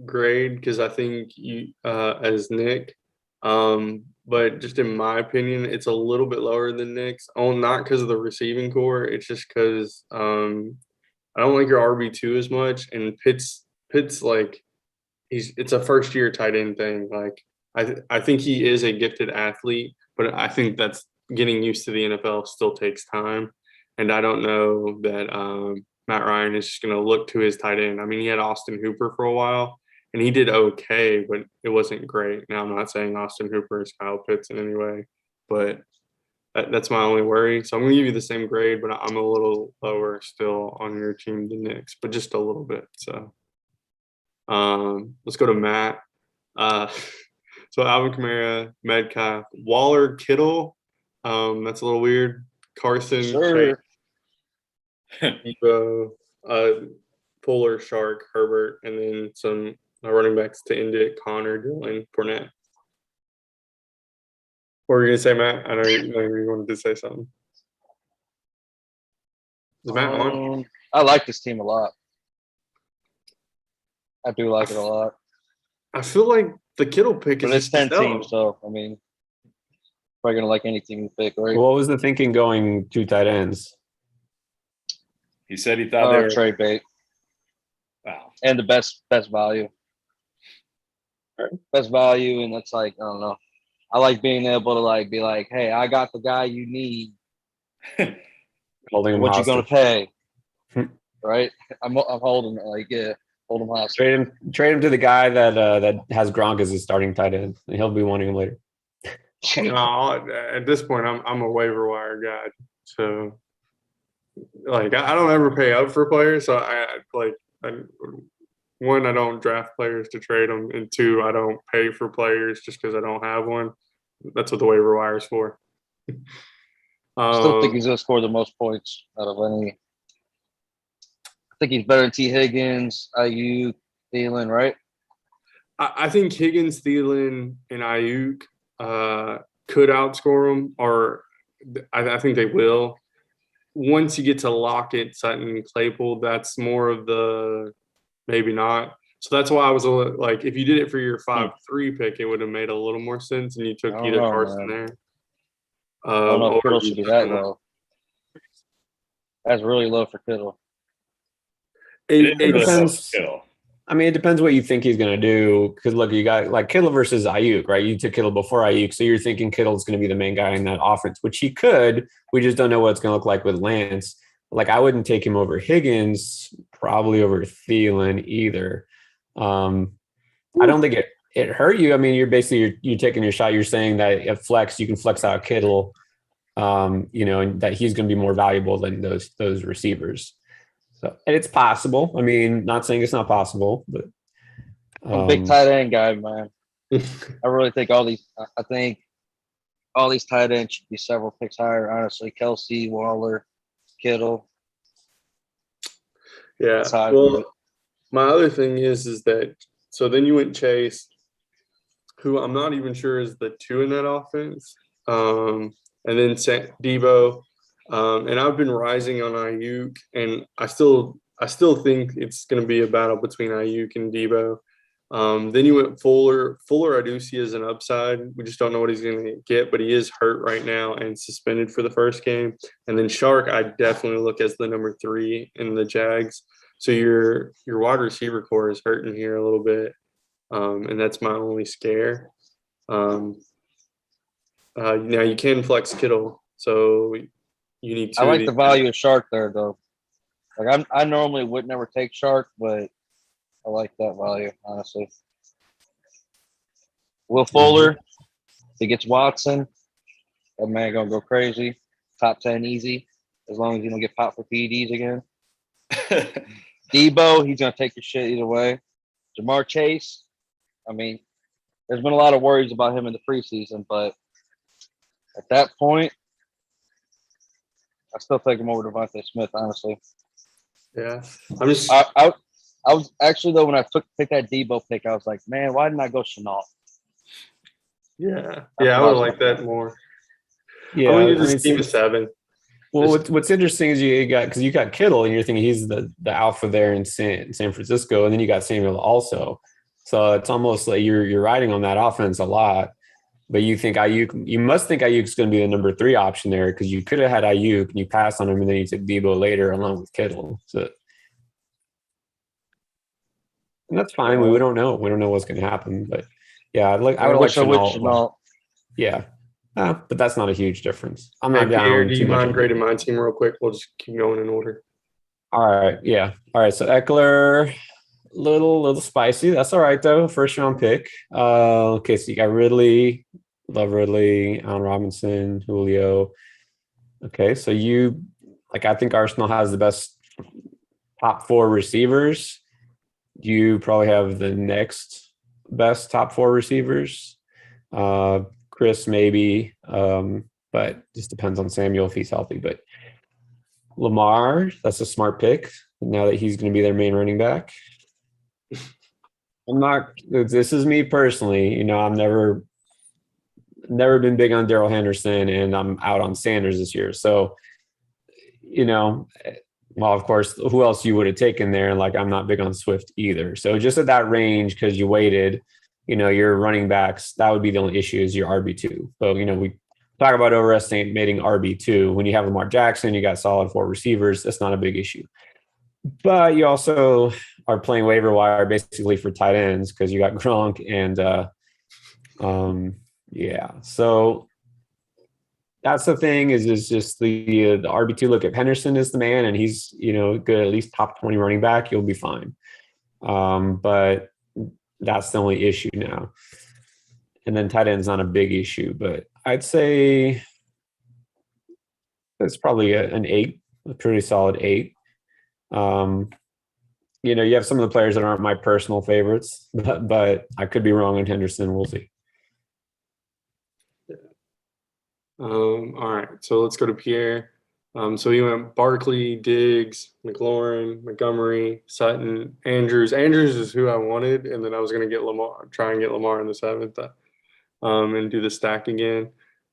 grade because I think you as Nick. But just in my opinion, it's a little bit lower than Nick's. Not because of the receiving core. It's just because I don't like your RB2 as much. And Pitt's it's a first year tight end thing. I think he is a gifted athlete, but I think that's getting used to the NFL still takes time. And I don't know that Matt Ryan is just going to look to his tight end. I mean, he had Austin Hooper for a while, and he did okay, but it wasn't great. Now, I'm not saying Austin Hooper is Kyle Pitts in any way, but that's my only worry. So I'm going to give you the same grade, but I'm a little lower still on your team than Nick's, but just a little bit. So Let's go to Matt. So Alvin Kamara, Metcalf, Waller, Kittle. That's a little weird. Carson, Sure. Debo, Fuller, Shark, Herbert, and then some running backs to end it: Connor, Dillon, Fournette. What were you gonna say, Matt? I know you wanted to say something. Is Matt on? I like this team a lot. I do like it a lot. I feel like the Kittle pick is but it's just 10 teams, so I mean, probably gonna like any team you pick, right? What was the thinking going 2 tight ends? He said he thought they were trade bait. Wow. And the best value. Best value, and it's like, I don't know. I like being able to like be like, hey, I got the guy you need. Holding him what hostage. You gonna pay? Right? I'm holding like hold him hostage. Trade him to the guy that has Gronk as his starting tight end, and he'll be wanting him later. No, at this point, I'm a waiver wire guy, so like I don't ever pay up for players. So one, I don't draft players to trade them, and two, I don't pay for players just because I don't have one. That's what the waiver wire is for. I still think he's gonna score the most points out of any. I think he's better than T. Higgins, Ayuk, Thielen, right? I think Higgins, Thielen, and Ayuk could outscore him, or I think they will. Once you get to Lockett, Sutton, Claypool, that's more of the maybe not. So that's why I was like, if you did it for your 5-3 pick, it would have made a little more sense, and you took either Carson there. I don't know if Kittle should be that low. That's really low for Kittle. It depends. I mean, it depends what you think he's going to do. Because look, you got like Kittle versus Ayuk, right? You took Kittle before Ayuk, so you're thinking Kittle's going to be the main guy in that offense, which he could. We just don't know what it's going to look like with Lance. Like, I wouldn't take him over Higgins, probably over Thielen either. I don't think it hurt you. I mean, you're taking your shot. You're saying that at flex, you can flex out Kittle, and that he's going to be more valuable than those receivers. So, and it's possible. I mean, not saying it's not possible, but I'm a big tight end guy, man. I really think all these tight ends should be several picks higher. Honestly, Kelsey, Waller, Kittle. Yeah. Well, my other thing is that so then you went Chase, who I'm not even sure is the 2 in that offense, and then Debo. And I've been rising on Ayuk, and I still think it's going to be a battle between Ayuk and Debo. Then you went Fuller. I do see as an upside. We just don't know what he's going to get, but he is hurt right now and suspended for the first game. And then Shark, I definitely look as the number 3 in the Jags. So your wide receiver core is hurting here a little bit, and that's my only scare. Now you can flex Kittle, so you need to. I like the value of Shark there, though. Like I normally would never take Shark, but I like that value, honestly. Will Fuller, if he gets Watson, that man gonna go crazy. Top 10 easy, as long as you don't get popped for PEDs again. Debo, he's gonna take your shit either way. Jamar Chase, I mean, there's been a lot of worries about him in the preseason, but at that point, I still take him over Devontae Smith, honestly. Yeah, I was actually, though, when I picked that Debo pick, I was like, man, why didn't I go Chenault? Yeah, I would like that more. Yeah, I want you to team a 7. Well, what's interesting is you got Kittle, and you're thinking he's the alpha there in San Francisco, and then you got Samuel also. So it's almost like you're riding on that offense a lot. But you think Ayuk, you must think Ayuk's going to be the number 3 option there, because you could have had Ayuk and you passed on him, and then you took Debo later along with Kittle. So, and that's fine. We don't know. We don't know what's going to happen. But yeah, I would like Chenault. Yeah, but that's not a huge difference. I'm not down. Pierre, do you mind grading my team real quick? We'll just keep going in order. All right. Yeah. All right. So Eckler, little spicy. That's all right though. First round pick. Okay. So you got Ridley. Love Ridley, Allen Robinson, Julio. Okay, so I think Arsenal has the best top 4 receivers. you probably have the next best top 4 receivers. Chris maybe, but just depends on Samuel if he's healthy. But Lamar, that's a smart pick now that he's going to be their main running back. This is me personally, I'm never been big on Darrell Henderson, and I'm out on Sanders this year. So, well, of course, who else you would have taken there? Like, I'm not big on Swift either. So just at that range, because you waited, your running backs, that would be the only issue is your RB2. So, we talk about overestimating RB2. When you have Lamar Jackson, you got solid 4 receivers. That's not a big issue. But you also are playing waiver wire basically for tight ends because you got Gronk and So that's the thing is just the RB2 look. If Henderson is the man and he's good, at least top 20 running back, you'll be fine. But that's the only issue now. And then tight end's not a big issue, but I'd say it's probably an 8, a pretty solid 8. You have some of the players that aren't my personal favorites, but I could be wrong on Henderson. We'll see. All right, so let's go to Pierre. So he went Barkley, Diggs, McLaurin, Montgomery, Sutton, Andrews. Andrews is who I wanted, and then I was going to get Lamar, try and get Lamar in the 7th, and do the stack again.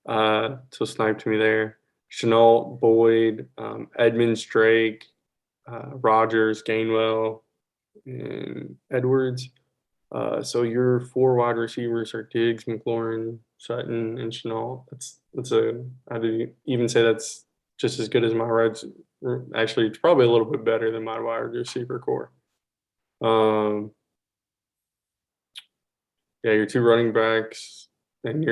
So sniped me there. Chenault, Boyd, Edmonds, Drake, Rogers, Gainwell, and Edwards. So your 4 wide receivers are Diggs, McLaurin, Sutton, and Chenault. I'd even say that's just as good as my Reds. Actually, it's probably a little bit better than my wide receiver core. Your 2 running backs and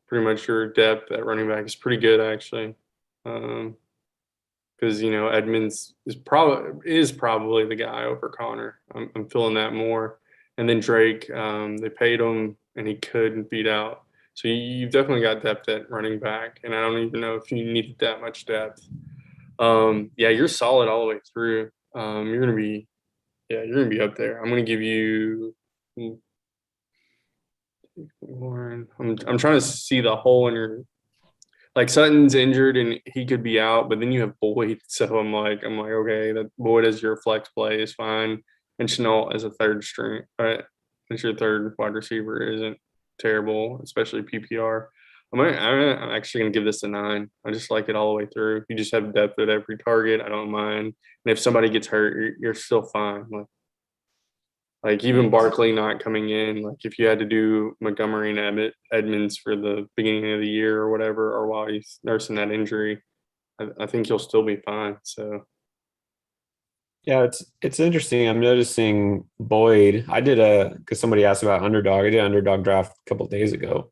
pretty much your depth at running back is pretty good actually. Because Edmonds is probably the guy over Connor. I'm feeling that more. And then Drake, they paid him and he couldn't beat out. So you've definitely got depth at running back, and I don't even know if you need that much depth. You're solid all the way through. You're gonna be up there. I'm gonna give you. I'm trying to see the hole in your. Like Sutton's injured and he could be out, but then you have Boyd. So I'm like, okay, that Boyd as your flex play is fine, and Chenault as a 3rd string, right? As your 3rd wide receiver isn't terrible, especially PPR. I'm actually gonna give this a 9. I just like it all the way through. You just have depth at every target. I don't mind, and if somebody gets hurt, you're still fine. Like even Barkley not coming in, like if you had to do Montgomery and Edmonds for the beginning of the year or whatever, or while he's nursing that injury, I think you'll still be fine. So, yeah, it's interesting. I'm noticing Boyd. Because somebody asked about underdog. I did an underdog draft a couple of days ago.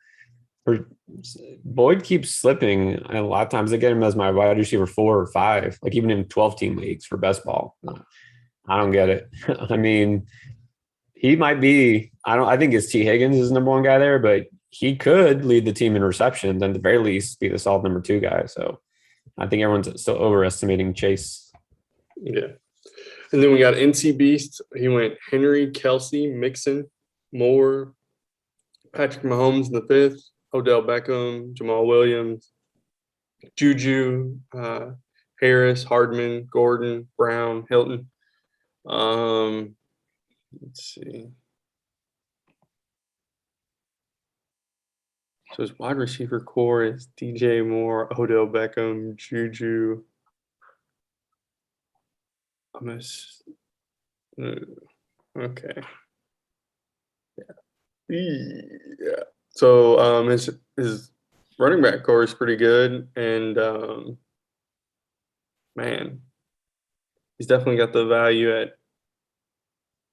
Boyd keeps slipping, and a lot of times I get him as my wide receiver 4 or 5, like even in 12-team leagues for best ball. I don't get it. I mean. He might be, I think it's T. Higgins is the number 1 guy there, but he could lead the team in receptions and at the very least be the solid number 2 guy. So I think everyone's still overestimating Chase. Yeah. And then we got NC Beast. He went Henry, Kelsey, Mixon, Moore, Patrick Mahomes in the 5th, Odell Beckham, Jamal Williams, Juju, Harris, Hardman, Gordon, Brown, Hilton. Let's see. So his wide receiver core is DJ Moore, Odell Beckham, Juju. Okay. Yeah. So his running back core is pretty good, and man, he's definitely got the value at.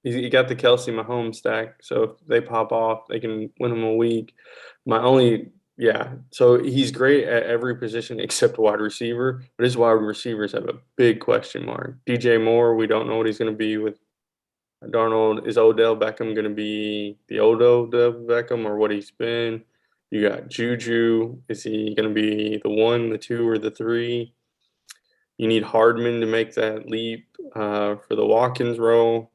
He got the Kelsey Mahomes stack, so if they pop off, they can win him a week. So he's great at every position except wide receiver, but his wide receivers have a big question mark. DJ Moore, we don't know what he's going to be with Darnold. Is Odell Beckham going to be the Odell Beckham or what he's been? You got Juju. Is he going to be the 1, the 2, or the 3? You need Hardman to make that leap for the Watkins role.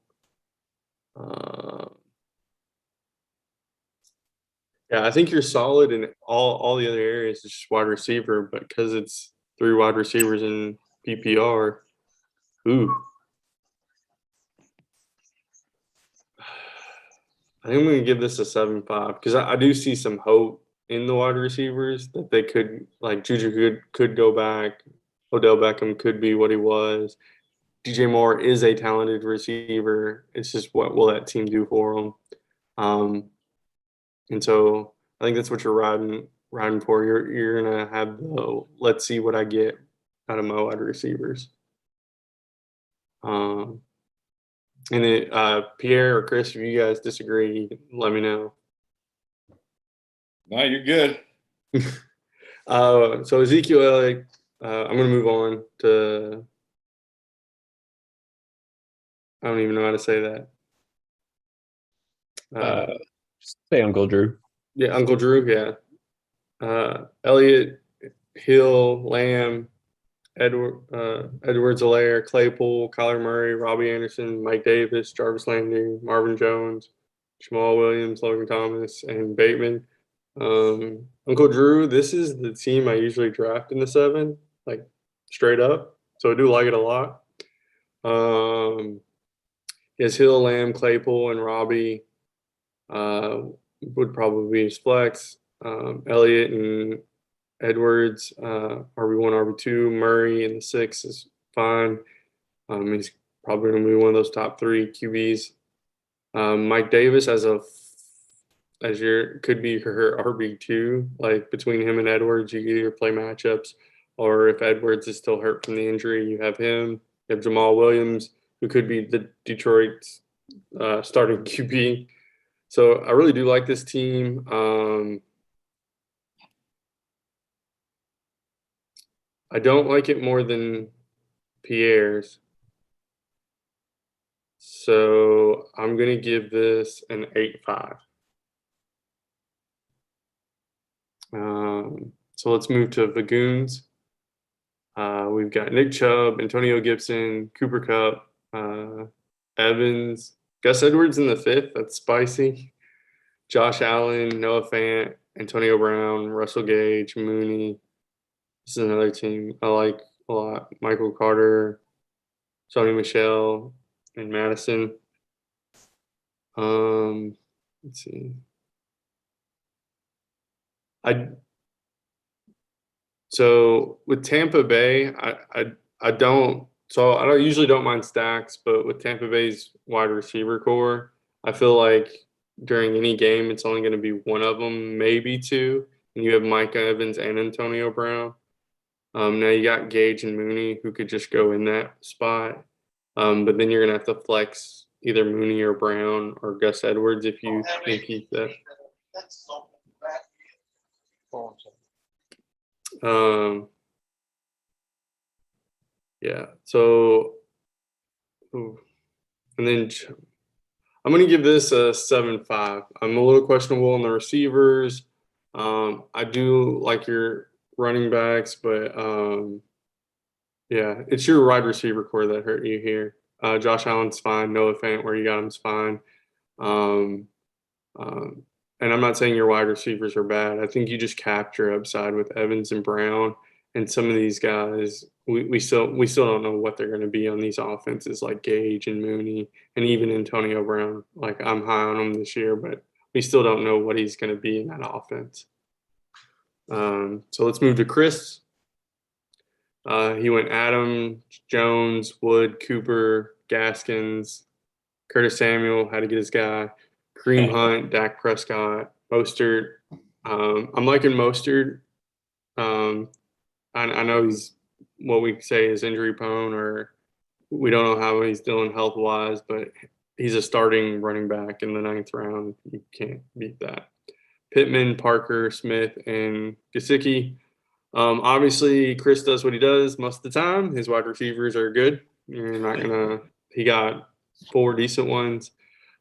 Yeah, I think you're solid in all the other areas. It's just wide receiver, but because it's 3 wide receivers in PPR, ooh. I think I'm going to give this a 7.5 because I do see some hope in the wide receivers that they could, like Juju could go back. Odell Beckham could be what he was. DJ Moore is a talented receiver. It's just what will that team do for him? And so I think that's what you're riding for. You're gonna have the let's see what I get out of my wide receivers. And then Pierre or Chris, if you guys disagree, let me know. No, you're good. So Ezekiel Elliott, I'm gonna move on to. I don't even know how to say that. Say Uncle Drew. Yeah, Uncle Drew. Yeah. Elliott, Hill, Lamb, Edwards-Helaire, Claypool, Kyler Murray, Robbie Anderson, Mike Davis, Jarvis Landry, Marvin Jones, Jamal Williams, Logan Thomas, and Bateman. Uncle Drew, this is the team I usually draft in the 7, like straight up. So I do like it a lot. Yes, Hill, Lamb, Claypool, and Robbie would probably be his flex. Elliott and Edwards, RB1, RB2. Murray in the 6 is fine. He's probably going to be one of those top 3 QBs. Mike Davis could be her RB2. Like between him and Edwards, you either play matchups, or if Edwards is still hurt from the injury, you have him. You have Jamal Williams, who could be the Detroit's starting QB. So I really do like this team. I don't like it more than Pierre's. So I'm going to give this an 8.5. So let's move to Vagoons. We've got Nick Chubb, Antonio Gibson, Cooper Kupp, Evans, Gus Edwards in the 5th. That's spicy. Josh Allen, Noah Fant, Antonio Brown, Russell Gage, Mooney. This is another team I like a lot. Michael Carter, Sony Michel, and Madison. Let's see. So with Tampa Bay, I don't usually don't mind stacks, but with Tampa Bay's wide receiver core, I feel like during any game it's only going to be one of them, maybe 2, and you have Mike Evans and Antonio Brown. Now you got Gage and Mooney who could just go in that spot, but then you're going to have to flex either Mooney or Brown or Gus Edwards if you think he's that. Yeah. So, and then I'm going to give this a 7.5. I'm a little questionable on the receivers. I do like your running backs, but yeah, it's your wide receiver core that hurt you here. Josh Allen's fine. Noah Fant, where you got him's fine. And I'm not saying your wide receivers are bad. I think you just capture upside with Evans and Brown and some of these guys. We still don't know what they're going to be on these offenses like Gage and Mooney and even Antonio Brown. Like I'm high on him this year, but we still don't know what he's going to be in that offense. So let's move to Chris. He went Adam, Jones, Wood, Cooper, Gaskins, Curtis Samuel, had to get his guy, Kareem Hunt, Dak Prescott, Mostert. I'm liking Mostert. I know he's what we say is injury prone, or we don't know how he's doing health wise, but he's a starting running back in the 9th round. You can't beat that. Pittman, Parker, Smith, and Gesicki. Obviously, Chris does what he does most of the time. His wide receivers are good. You're not gonna. He got 4 decent ones.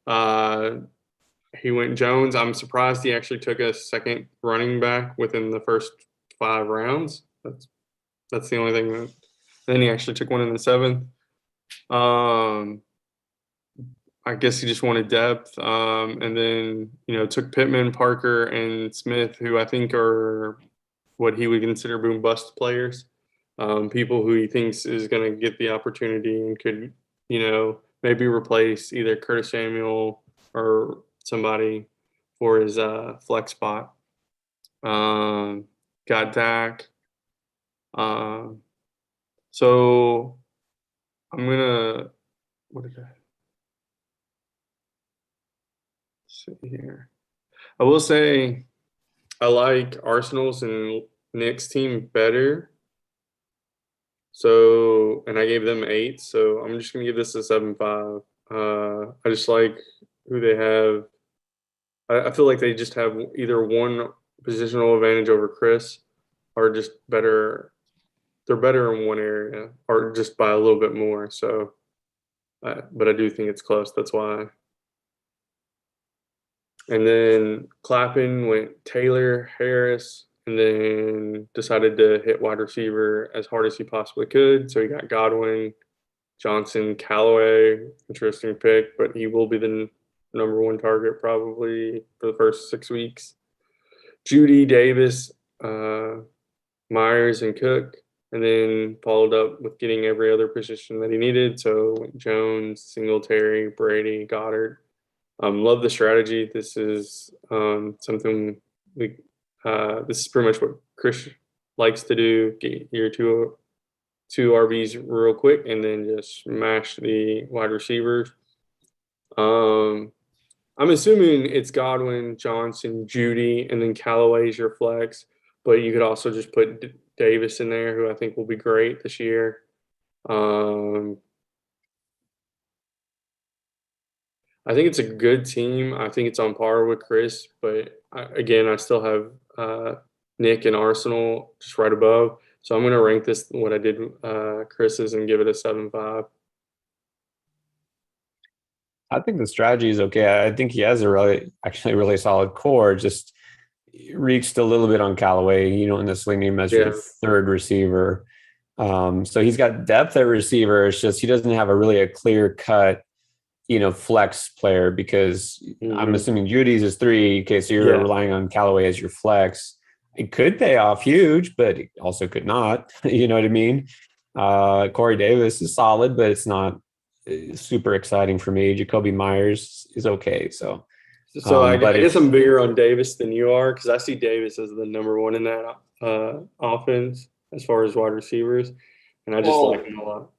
He went Jones. I'm surprised he actually took a second running back within the first 5 rounds. That's the only thing that. Then he actually took one in the 7th. I guess he just wanted depth. And then, took Pittman, Parker, and Smith, who I think are what he would consider boom bust players. People who he thinks is going to get the opportunity and could, maybe replace either Curtis Samuel or somebody for his flex spot. Got Dak. So I'm gonna what did I see here? I will say I like Arsenal's and Nick's team better. So, and I gave them 8. So I'm just gonna give this a 7.5. I just like who they have. I feel like they just have either one positional advantage over Chris, or just better. They're better in one area, or just by a little bit more. So, but I do think it's close. That's why. And then Clappin went Taylor, Harris, and then decided to hit wide receiver as hard as he possibly could. So he got Godwin, Johnson, Callaway. Interesting pick, but he will be the number 1 target probably for the first 6 weeks. Judy, Davis, Myers, and Cook. And then followed up with getting every other position that he needed. So Jones, Singletary, Brady, Goddard. Love the strategy. This is something we. This is pretty much what Chris likes to do. Get your two RBs real quick, and then just smash the wide receivers. I'm assuming it's Godwin, Johnson, Judy, and then Callaway's your flex. But you could also just put Davis in there, who I think will be great this year. I think it's a good team. I think it's on par with Chris, but I still have Nick and Arsenal just right above. So I'm going to rank this what I did Chris's and give it a 7.5. I think the strategy is okay. I think he has a really solid core. Just reached a little bit on Callaway. You don't necessarily need him as your third receiver. So he's got depth at receiver. It's just he doesn't have a clear cut, flex player, because I'm assuming Judy's is 3. Okay, so you're relying on Callaway as your flex. It could pay off huge, but it also could not. You know what I mean? Corey Davis is solid, but it's not super exciting for me. Jacoby Myers is okay. So I guess I'm bigger on Davis than you are, because I see Davis as the number 1 in that offense as far as wide receivers, and I just like him a lot.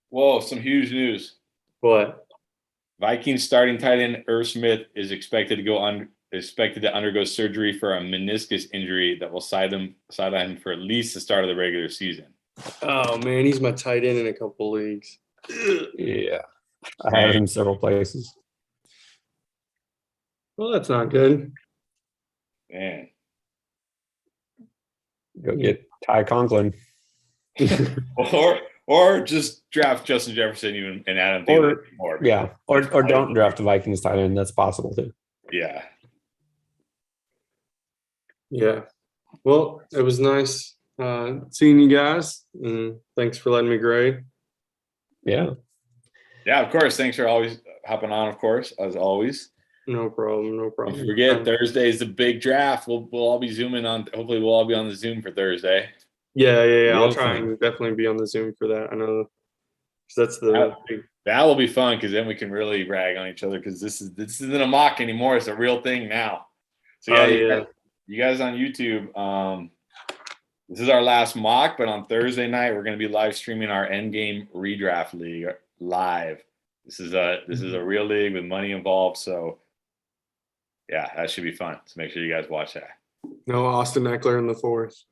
Whoa! Some huge news. What? Vikings starting tight end Irv Smith is expected to undergo surgery for a meniscus injury that will sideline him for at least the start of the regular season. Oh man, he's my tight end in a couple leagues. Yeah, I have him several places. Well, that's not good. Man, go get Ty Conklin, or just draft Justin Jefferson even and Adam Thielen more. Yeah, or don't draft the Vikings tight end. That's possible too. Yeah. Yeah. Well, it was nice seeing you guys, and thanks for letting me grade. Yeah. Yeah, of course. Thanks for always hopping on, of course, as always. No problem. Don't forget, Thursday is the big draft. We'll all be zooming on. Hopefully, we'll all be on the Zoom for Thursday. Yeah. I'll try and definitely be on the Zoom for that. I know that's that will be fun, because then we can really rag on each other, because this isn't a mock anymore. It's a real thing now. So you guys on YouTube, this is our last mock, but on Thursday night we're going to be live streaming our Endgame redraft league live. This is a real league with money involved, so yeah, that should be fun. So make sure you guys watch that. No Austin Eckler in the 4th.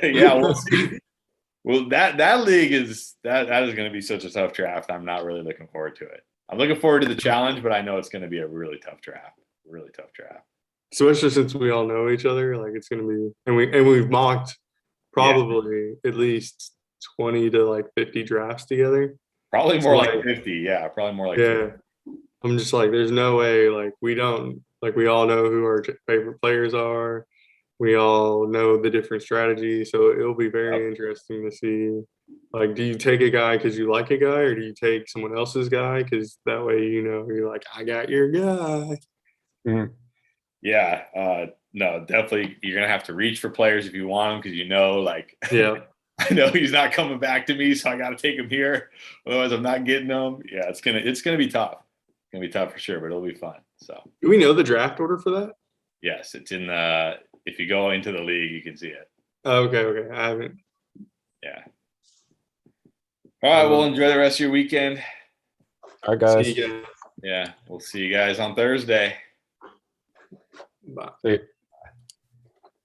Yeah, we'll see. Well, that league is that is going to be such a tough draft. I'm not really looking forward to it. I'm looking forward to the challenge, but I know it's going to be a really tough draft. Really tough draft. Especially since we all know each other, like it's going to be, and we've mocked probably at least 20 to 50 drafts together. Probably more like 50. Yeah, probably more like 50. I'm just like, there's no way, we don't, we all know who our favorite players are, we all know the different strategies. So it'll be very interesting to see. Like, do you take a guy because you like a guy, or do you take someone else's guy? Because that way, you're like, I got your guy. Mm-hmm. Yeah. No, definitely. You're going to have to reach for players if you want them because yeah. I know he's not coming back to me, so I got to take him here. Otherwise, I'm not getting him. Yeah, it's gonna be tough. It's gonna be tough for sure, but it'll be fun. So, do we know the draft order for that? Yes, it's in the. If you go into the league, you can see it. Okay. I haven't. Yeah. All right. Well, enjoy the rest of your weekend. All right, guys. See you guys. Yeah, we'll see you guys on Thursday. Bye. See you.